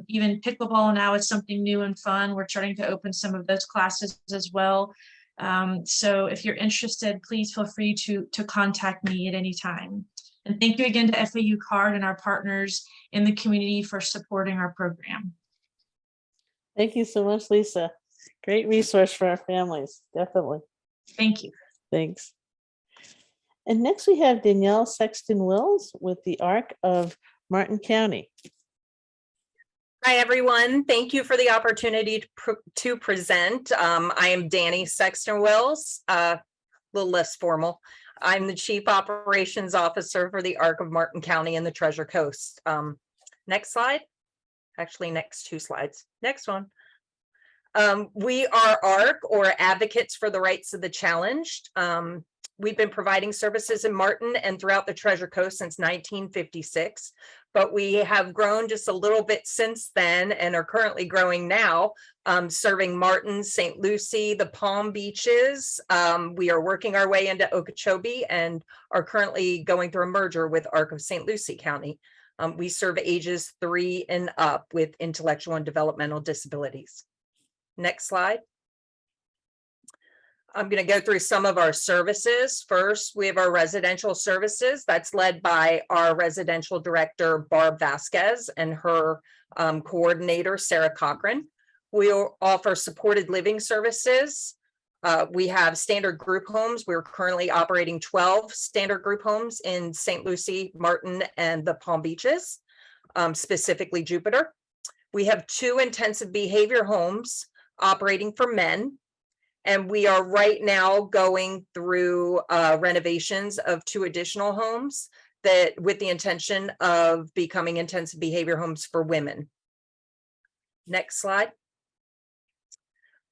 Even pickleball now is something new and fun. We're starting to open some of those classes as well. So if you're interested, please feel free to contact me at any time. And thank you again to FAU CARD and our partners in the community for supporting our program. Thank you so much, Lisa. Great resource for our families, definitely. Thank you. Thanks. And next we have Danielle Sexton-Wills with the ARC of Martin County. Hi, everyone. Thank you for the opportunity to present. I am Danny Sexton-Wills, a little less formal. I'm the Chief Operations Officer for the ARC of Martin County and the Treasure Coast. Next slide. Actually, next 2 slides. Next one. We are ARC, or Advocates for the Rights of the Challenged. We've been providing services in Martin and throughout the Treasure Coast since 1956, but we have grown just a little bit since then and are currently growing now, serving Martin, St. Lucie, the Palm Beaches. We are working our way into Okeechobee and are currently going through a merger with Arc of St. Lucie County. We serve ages 3 and up with intellectual and developmental disabilities. Next slide. I'm going to go through some of our services. First, we have our residential services that's led by our residential director, Barb Vasquez, and her coordinator, Sarah Cochran. We offer supported living services. We have standard group homes. We're currently operating 12 standard group homes in St. Lucie, Martin, and the Palm Beaches, specifically Jupiter. We have 2 intensive behavior homes operating for men. And we are right now going through renovations of 2 additional homes that with the intention of becoming intensive behavior homes for women. Next slide.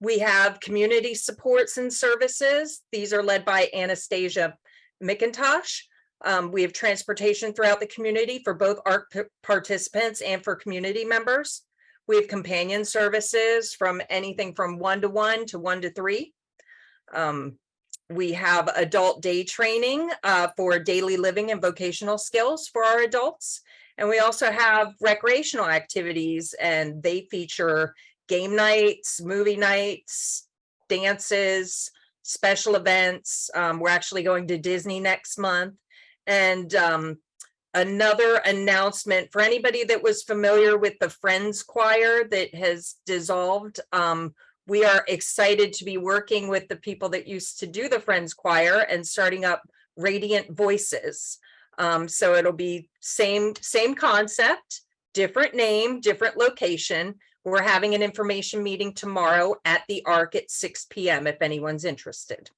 We have community supports and services. These are led by Anastasia McIntosh. We have transportation throughout the community for both ARC participants and for community members. We have companion services from anything from 1-to-1 to 1-to-3. We have adult day training for daily living and vocational skills for our adults. And we also have recreational activities, and they feature game nights, movie nights, dances, special events. We're actually going to Disney next month. And another announcement for anybody that was familiar with the Friends Choir that has dissolved. We are excited to be working with the people that used to do the Friends Choir and starting up Radiant Voices. So it'll be same concept, different name, different location. We're having an information meeting tomorrow at the ARC at 6 p.m. if anyone's interested.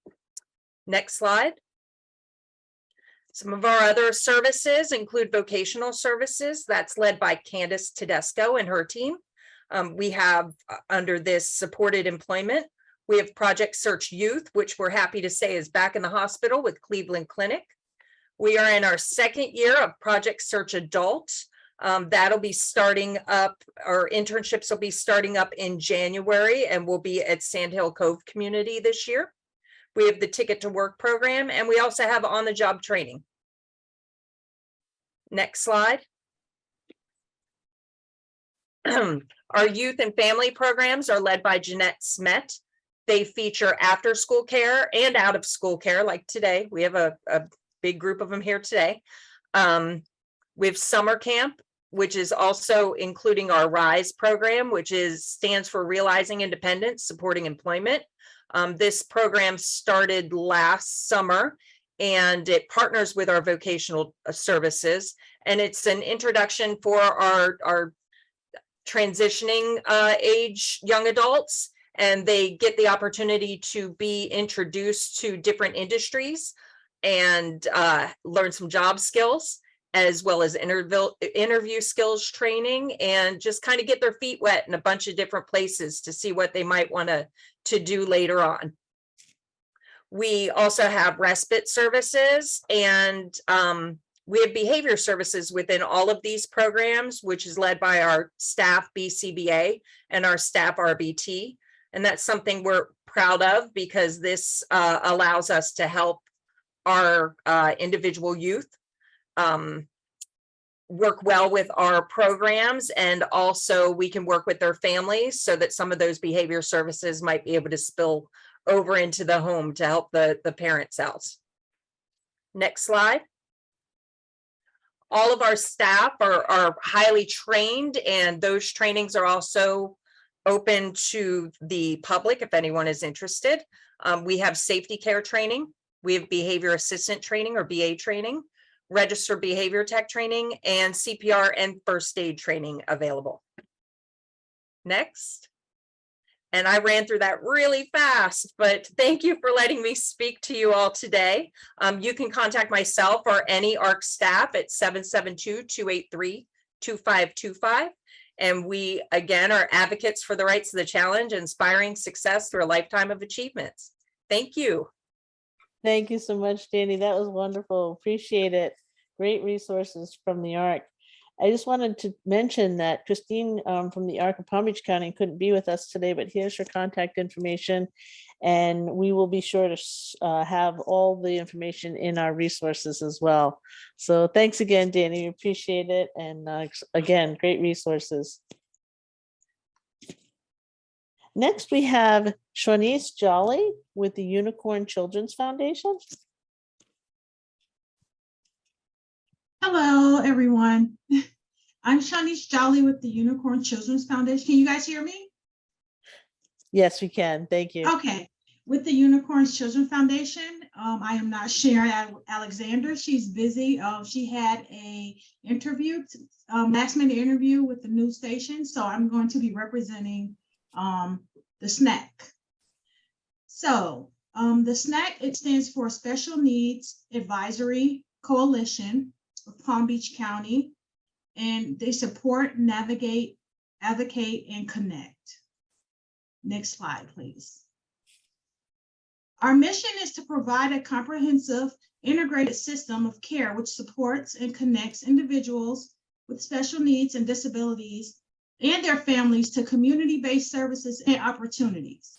Next slide. Some of our other services include vocational services that's led by Candace Tedesco and her team. We have under this supported employment, we have Project Search Youth, which we're happy to say is back in the hospital with Cleveland Clinic. We are in our 2nd year of Project Search Adult. That'll be starting up, our internships will be starting up in January and will be at Sandhill Cove Community this year. We have the Ticket to Work program, and we also have on-the-job training. Next slide. Our youth and family programs are led by Jeanette Smet. They feature after-school care and out-of-school care, like today. We have a big group of them here today. We have summer camp, which is also including our RISE program, which stands for Realizing Independence, Supporting Employment. This program started last summer, and it partners with our vocational services. And it's an introduction for our transitioning age young adults, and they get the opportunity to be introduced to different industries and learn some job skills, as well as interview skills training, and just kind of get their feet wet in a bunch of different places to see what they might want to do later on. We also have respite services, and we have behavior services within all of these programs, which is led by our staff BCBA and our staff RBT. And that's something we're proud of, because this allows us to help our individual youth work well with our programs, and also we can work with their families so that some of those behavior services might be able to spill over into the home to help the parents out. Next slide. All of our staff are highly trained, and those trainings are also open to the public if anyone is interested. We have safety care training. We have behavior assistant training, or BA training, registered behavior tech training, and CPR and first aid training available. Next. And I ran through that really fast, but thank you for letting me speak to you all today. You can contact myself or any ARC staff at 772-283-2525. And we, again, are advocates for the rights of the challenge, inspiring success through a lifetime of achievements. Thank you. Thank you so much, Danny. That was wonderful. Appreciate it. Great resources from the ARC. I just wanted to mention that Christine from the ARC of Palm Beach County couldn't be with us today, but here's her contact information. And we will be sure to have all the information in our resources as well. So thanks again, Danny. We appreciate it. And again, great resources. Next, we have Shawnice Jolly with the Unicorn Children's Foundation. Hello, everyone. I'm Shawnice Jolly with the Unicorn Children's Foundation. Can you guys hear me? Yes, we can. Thank you. Okay. With the Unicorn Children's Foundation, I am not Sharon Alexander. She's busy. She had a interview, last minute interview with the news station. So I'm going to be representing the SNAC. So the SNAC, it stands for Special Needs Advisory Coalition of Palm Beach County, and they support, navigate, advocate, and connect. Next slide, please. Our mission is to provide a comprehensive, integrated system of care which supports and connects individuals with special needs and disabilities and their families to community-based services and opportunities.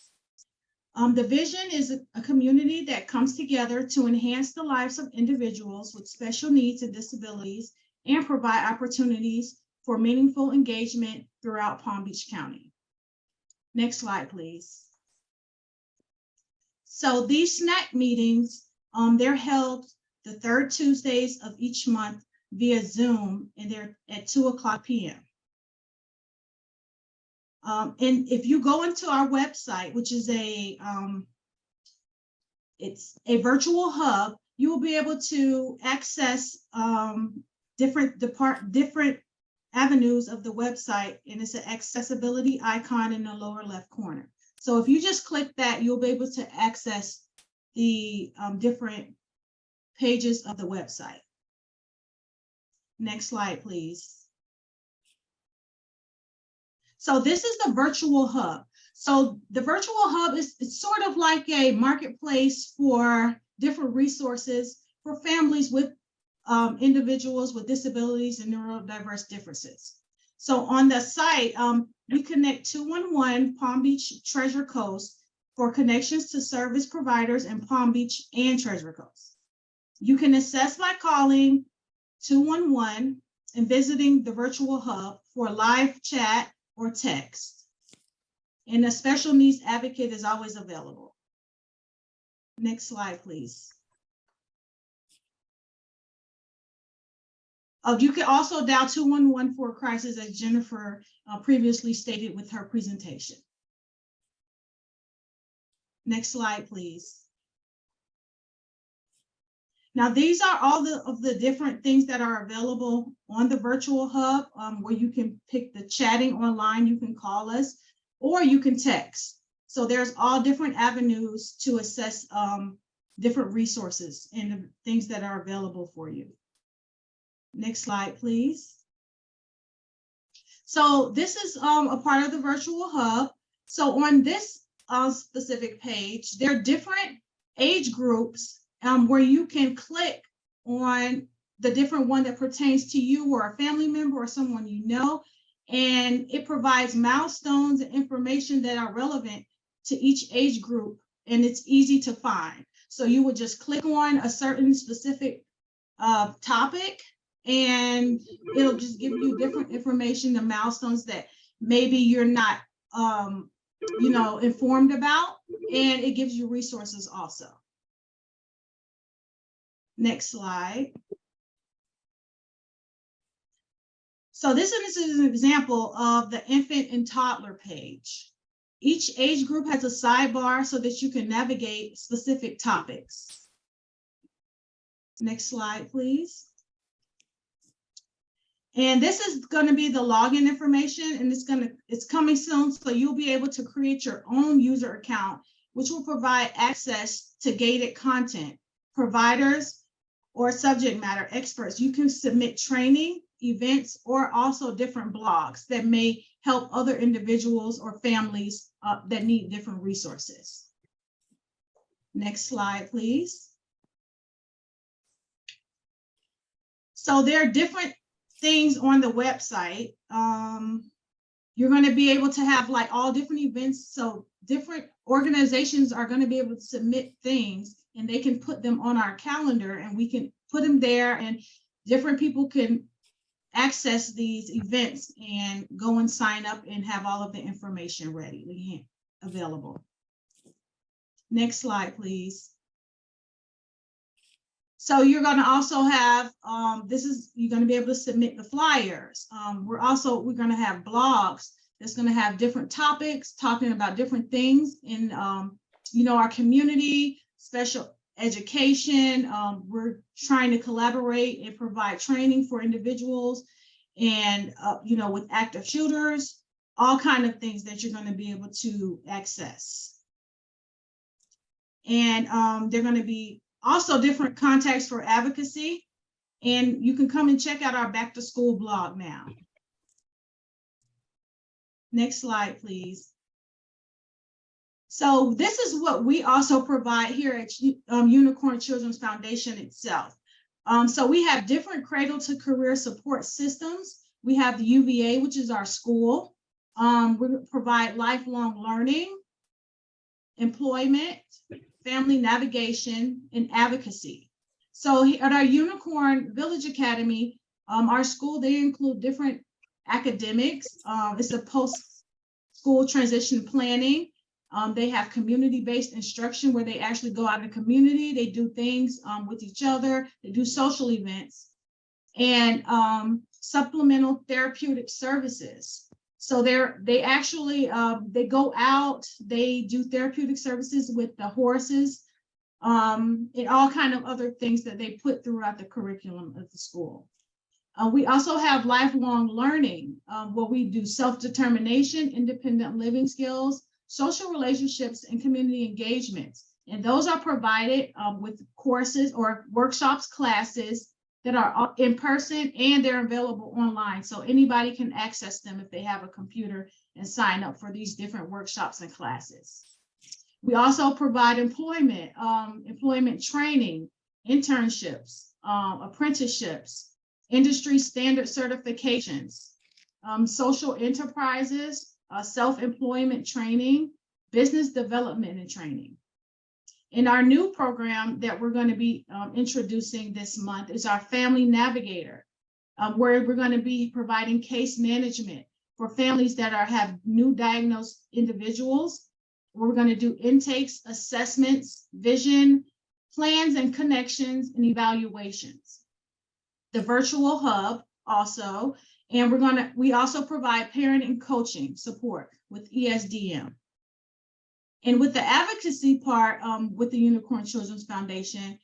The vision is a community that comes together to enhance the lives of individuals with special needs and disabilities and provide opportunities for meaningful engagement throughout Palm Beach County. Next slide, please. So these SNAC meetings, they're held the third Tuesdays of each month via Zoom, and they're at 2:00 p.m. And if you go into our website, which is it's a virtual hub, you will be able to access different avenues of the website, and it's an accessibility icon in the lower left corner. So if you just click that, you'll be able to access the different pages of the website. Next slide, please. So this is the virtual hub. So the virtual hub is sort of like a marketplace for different resources for families with individuals with disabilities and neurodiverse differences. So on the site, we connect 211 Palm Beach Treasure Coast for connections to service providers in Palm Beach and Treasure Coast. You can access by calling 211 and visiting the virtual hub for live chat or text. And a special needs advocate is always available. Next slide, please. You can also dial 211 for a crisis, as Jennifer previously stated with her presentation. Next slide, please. Now, these are all of the different things that are available on the virtual hub, where you can pick the chatting online, you can call us, or you can text. So there's all different avenues to assess different resources and the things that are available for you. Next slide, please. So this is a part of the virtual hub. So on this specific page, there are different age groups where you can click on the different one that pertains to you or a family member or someone you know, and it provides milestones and information that are relevant to each age group, and it's easy to find. So you would just click on a certain specific topic, and it'll just give you different information, the milestones that maybe you're not informed about, and it gives you resources also. Next slide. So this is an example of the infant and toddler page. Each age group has a sidebar so that you can navigate specific topics. Next slide, please. And this is going to be the login information, and it's coming soon, so you'll be able to create your own user account, which will provide access to gated content. Providers or subject matter experts, you can submit training, events, or also different blogs that may help other individuals or families that need different resources. Next slide, please. So there are different things on the website. You're going to be able to have like all different events. So different organizations are going to be able to submit things and they can put them on our calendar and we can put them there and different people can access these events and go and sign up and have all of the information ready, available. Next slide, please. So you're going to also have, you're going to be able to submit the flyers. We're going to have blogs that's going to have different topics talking about different things in, our community, special education. We're trying to collaborate and provide training for individuals and, with active shooters, all kinds of things that you're going to be able to access. And they're going to be also different contacts for advocacy. And you can come and check out our back to school blog now. Next slide, please. So this is what we also provide here at Unicorn Children's Foundation itself. So we have different cradle to career support systems. We have the UVA, which is our school. We provide lifelong learning, employment, family navigation, and advocacy. So at our Unicorn Village Academy, our school, they include different academics. It's a post-school transition planning. They have community-based instruction where they actually go out in the community. They do things with each other. They do social events and supplemental therapeutic services. So they actually go out, they do therapeutic services with the horses and all kind of other things that they put throughout the curriculum of the school. We also have lifelong learning where we do self-determination, independent living skills, social relationships, and community engagements. And those are provided with courses or workshops, classes that are in person and they're available online. So anybody can access them if they have a computer and sign up for these different workshops and classes. We also provide employment training, internships, apprenticeships, industry standard certifications, social enterprises, self-employment training, business development and training. And our new program that we're going to be introducing this month is our Family Navigator, where we're going to be providing case management for families that have new diagnosed individuals. We're going to do intakes, assessments, vision, plans and connections, and evaluations. The virtual hub also, and we also provide parent and coaching support with ESDM. And with the advocacy part, with the Unicorn Children's Foundation,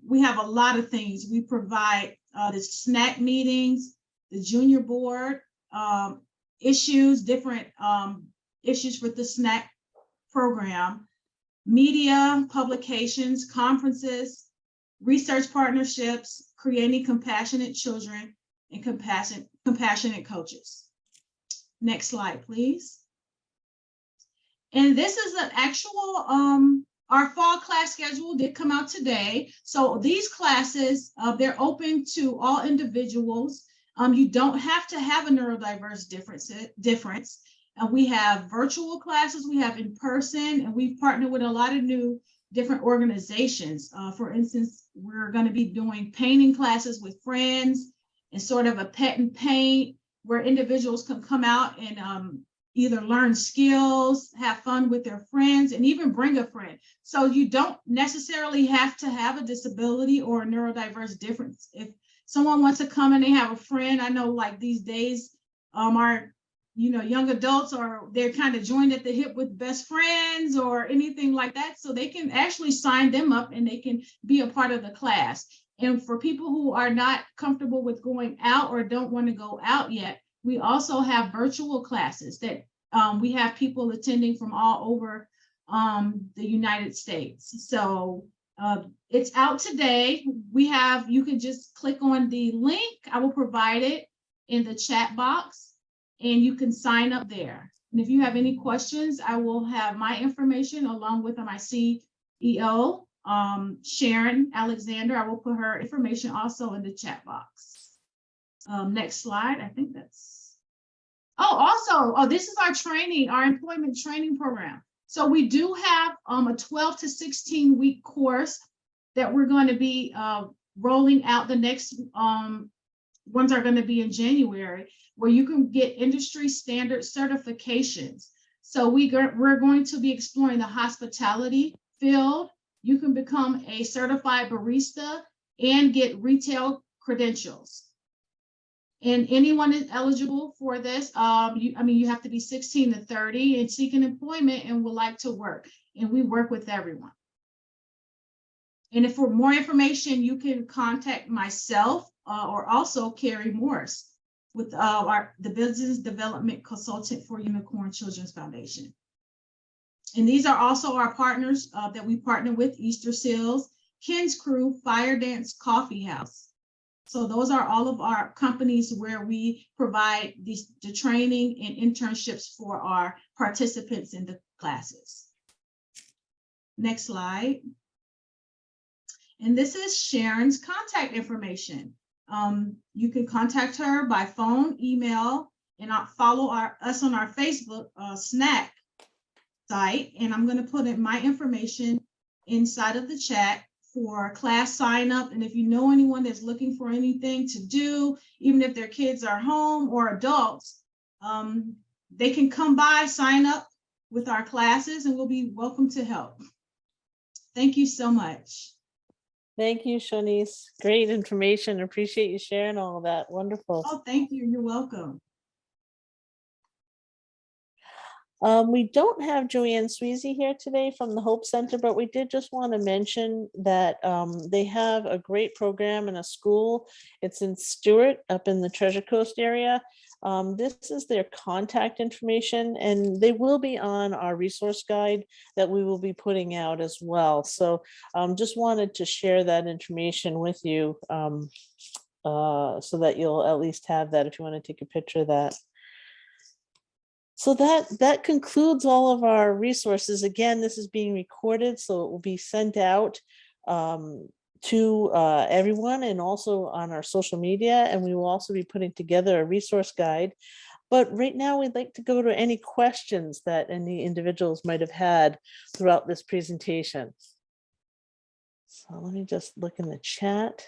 we have a lot of things. We provide the snack meetings, the junior board, issues, different issues with the snack program, media, publications, conferences, research partnerships, creating compassionate children, and compassionate coaches. Next slide, please. And this is an actual, our fall class schedule did come out today. So these classes, they're open to all individuals. You don't have to have a neurodiverse difference. We have virtual classes, we have in person, and we've partnered with a lot of new different organizations. For instance, we're going to be doing painting classes with friends and sort of a pet and paint where individuals can come out and either learn skills, have fun with their friends, and even bring a friend. So you don't necessarily have to have a disability or a neurodiverse difference. If someone wants to come and they have a friend, I know like these days, our young adults they're kind of joined at the hip with best friends or anything like that. So they can actually sign them up and they can be a part of the class. And for people who are not comfortable with going out or don't want to go out yet, we also have virtual classes that we have people attending from all over the United States. So it's out today. You can just click on the link. I will provide it in the chat box and you can sign up there. And if you have any questions, I will have my information along with my CEO Sharon Alexander. I will put her information also in the chat box. Next slide. I think that's, this is our training, our employment training program. So we do have a 12 to 16 week course that we're going to be rolling out. The next ones are going to be in January, where you can get industry standard certifications. So we're going to be exploring the hospitality field. You can become a certified barista and get retail credentials. And anyone is eligible for this. You have to be 16 to 30 and seeking employment and would like to work. And we work with everyone. And if for more information, you can contact myself or also Carrie Morris with the Business Development Consultant for Unicorn Children's Foundation. And these are also our partners that we partner with: Easter Seals, Ken's Crew, Fire Dance Coffee House. So those are all of our companies where we provide the training and internships for our participants in the classes. Next slide. And this is Sharon's contact information. You can contact her by phone, email, and follow us on our Facebook snack site. And I'm going to put in my information inside of the chat for class sign up. And if you know anyone that's looking for anything to do, even if their kids are home or adults, they can come by, sign up with our classes, and we'll be welcome to help. Thank you so much. Thank you, Shanice. Great information. Appreciate you sharing all of that. Wonderful. Oh, thank you. You're welcome. We don't have Joanne Sweezy here today from the Hope Center, but we did just want to mention that they have a great program in a school. It's in Stewart, up in the Treasure Coast area. This is their contact information, and they will be on our resource guide that we will be putting out as well. So just wanted to share that information with you so that you'll at least have that if you want to take a picture of that. So that concludes all of our resources. Again, this is being recorded, so it will be sent out to everyone and also on our social media. And we will also be putting together a resource guide. But right now we'd like to go to any questions that any individuals might have had throughout this presentation. So let me just look in the chat.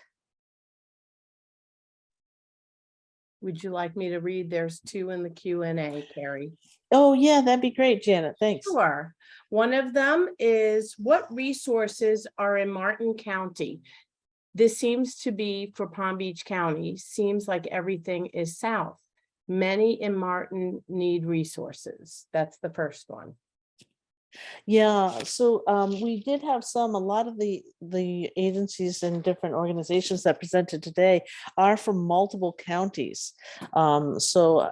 Would you like me to read? There's two in the Q&A, Carrie. Oh yeah, that'd be great, Janet. Thanks. Sure. One of them is, what resources are in Martin County? This seems to be for Palm Beach County. Seems like everything is south. Many in Martin need resources. That's the first one. Yeah, so we did have a lot of the agencies and different organizations that presented today are from multiple counties. So,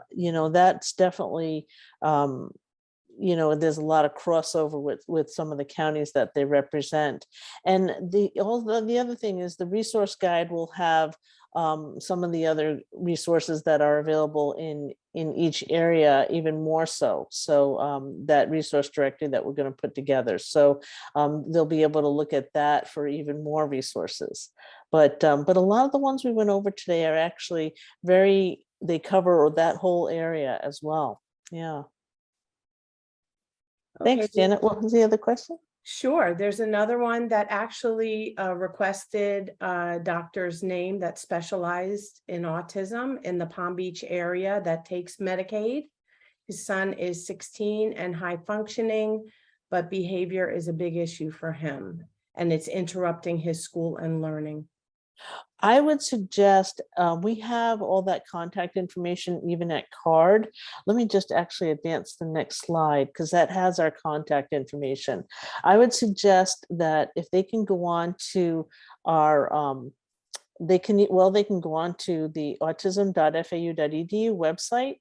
that's definitely, there's a lot of crossover with some of the counties that they represent. And the other thing is the resource guide will have some of the other resources that are available in each area, even more so. So that resource directory that we're going to put together. So they'll be able to look at that for even more resources. But a lot of the ones we went over today are actually they cover that whole area as well. Yeah. Thanks, Janet. What was the other question? Sure. There's another one that actually requested a doctor's name that specialized in autism in the Palm Beach area that takes Medicaid. His son is 16 and high functioning, but behavior is a big issue for him, and it's interrupting his school and learning. I would suggest we have all that contact information even at CARD. Let me just actually advance the next slide because that has our contact information. I would suggest that if they can go on to our they can go on to the autism.fau.edu website,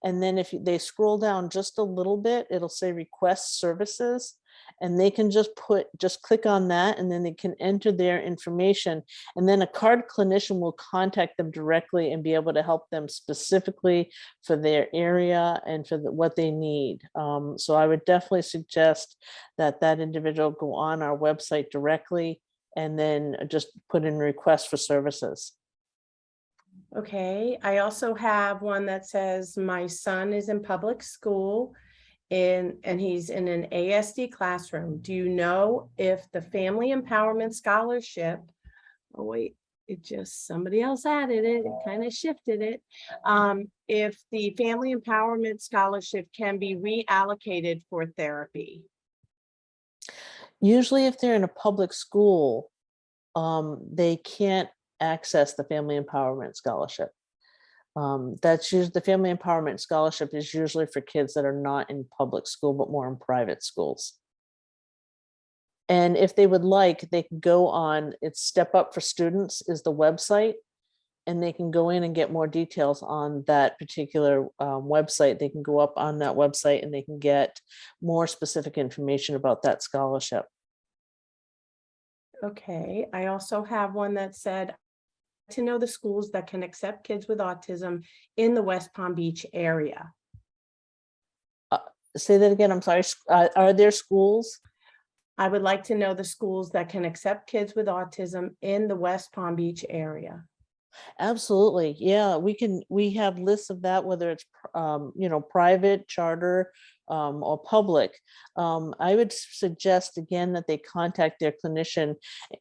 and then if they scroll down just a little bit, it'll say request services. and they can just click on that, and then they can enter their information, and then a card clinician will contact them directly and be able to help them specifically for their area and for what they need. So I would definitely suggest that that individual go on our website directly and then just put in requests for services. Okay, I also have one that says, my son is in public school and he's in an ASD classroom. Do you know if the Family Empowerment Scholarship, oh wait, somebody else added it, it kind of shifted it. If the Family Empowerment Scholarship can be reallocated for therapy? Usually if they're in a public school, they can't access the Family Empowerment Scholarship. That's usually the Family Empowerment Scholarship is usually for kids that are not in public school, but more in private schools. And if they would like, they can go on, it's Step Up for Students is the website, and they can go in and get more details on that particular website. They can go up on that website and they can get more specific information about that scholarship. Okay, I also have one that said, to know the schools that can accept kids with autism in the West Palm Beach area. Say that again, I'm sorry. Are there schools? I would like to know the schools that can accept kids with autism in the West Palm Beach area. Absolutely. Yeah, we have lists of that, whether it's, private, charter, or public. I would suggest again that they contact their clinician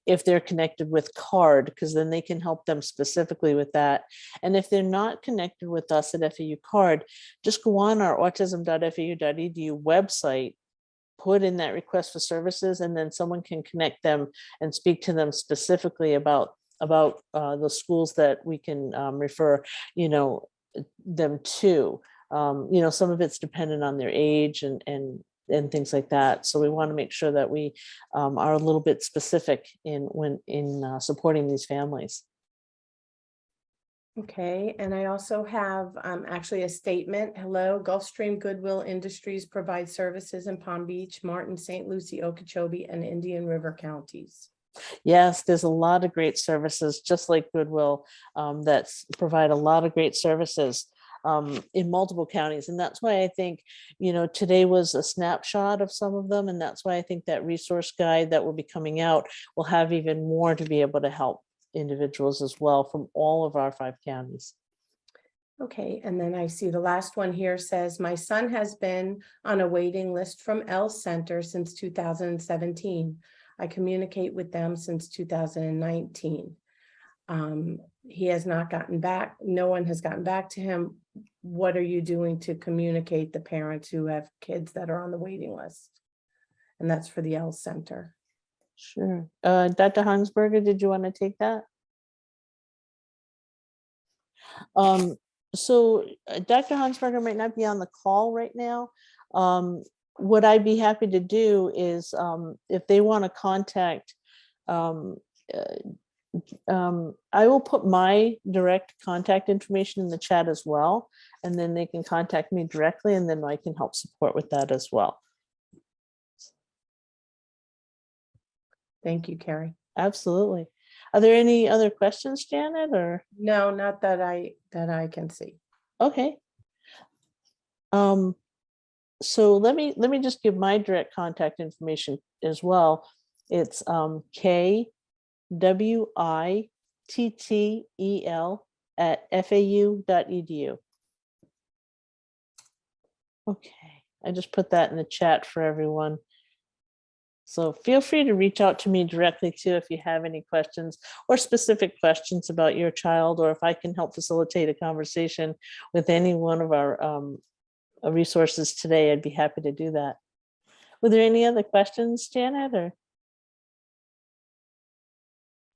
if they're connected with CARD, because then they can help them specifically with that. And if they're not connected with us at FAU CARD, just go on our autism.fau.edu website, put in that request for services, and then someone can connect them and speak to them specifically about the schools that we can refer, them to. Some of it's dependent on their age and things like that. So we want to make sure that we are a little bit specific in supporting these families. Okay, and I also have actually a statement. Hello, Gulfstream Goodwill Industries provides services in Palm Beach, Martin, St. Lucie, Okeechobee, and Indian River counties. Yes, there's a lot of great services, just like Goodwill, that provide a lot of great services in multiple counties. And that's why I think, today was a snapshot of some of them. And that's why I think that resource guide that will be coming out will have even more to be able to help individuals as well from all of our 5 counties. Okay, and then I see the last one here says, my son has been on a waiting list from L Center since 2017. I communicate with them since 2019. He has not gotten back. No one has gotten back to him. What are you doing to communicate the parents who have kids that are on the waiting list? And that's for the L Center. Sure. Dr. Hansberger, did you want to take that? So Dr. Hansberger might not be on the call right now. What I'd be happy to do is if they want to contact, I will put my direct contact information in the chat as well, and then they can contact me directly, and then I can help support with that as well. Thank you, Carrie. Absolutely. Are there any other questions, Janet, or? No, not that I can see. Okay. So let me just give my direct contact information as well. It's kwittel@fau.edu. Okay, I just put that in the chat for everyone. So feel free to reach out to me directly too if you have any questions or specific questions about your child, or if I can help facilitate a conversation with any one of our resources today, I'd be happy to do that. Were there any other questions, Janet, or?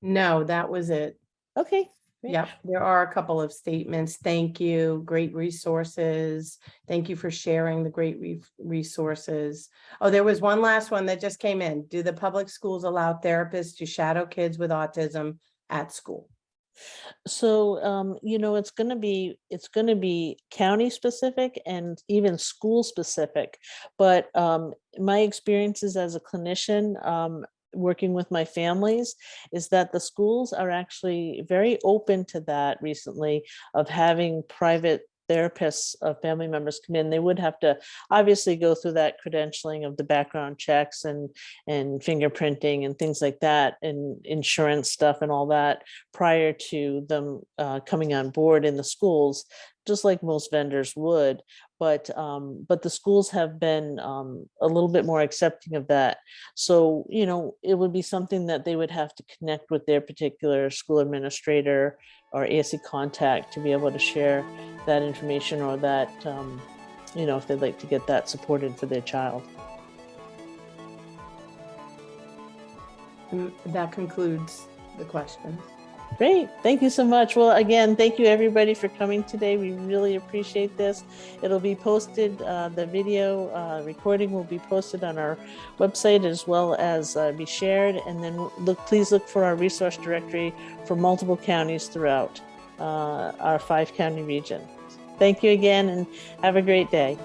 No, that was it. Okay. Yep, there are a couple of statements. Thank you. Great resources. Thank you for sharing the great resources. Oh, there was one last one that just came in. Do the public schools allow therapists to shadow kids with autism at school? So, it's gonna be county specific and even school specific. But my experiences as a clinician, working with my families, is that the schools are actually very open to that recently, of having private therapists of family members come in. They would have to obviously go through that credentialing of the background checks and fingerprinting and things like that, and insurance stuff and all that prior to them coming on board in the schools, just like most vendors would. But the schools have been a little bit more accepting of that. So, it would be something that they would have to connect with their particular school administrator or ASC contact to be able to share that information, or that, if they'd like to get that supported for their child. And that concludes the questions. Great. Thank you so much. Well, again, thank you everybody for coming today. We really appreciate this. It'll be posted, the video recording will be posted on our website, as well as be shared. And then please look for our resource directory for multiple counties throughout our 5-county region. Thank you again, and have a great day.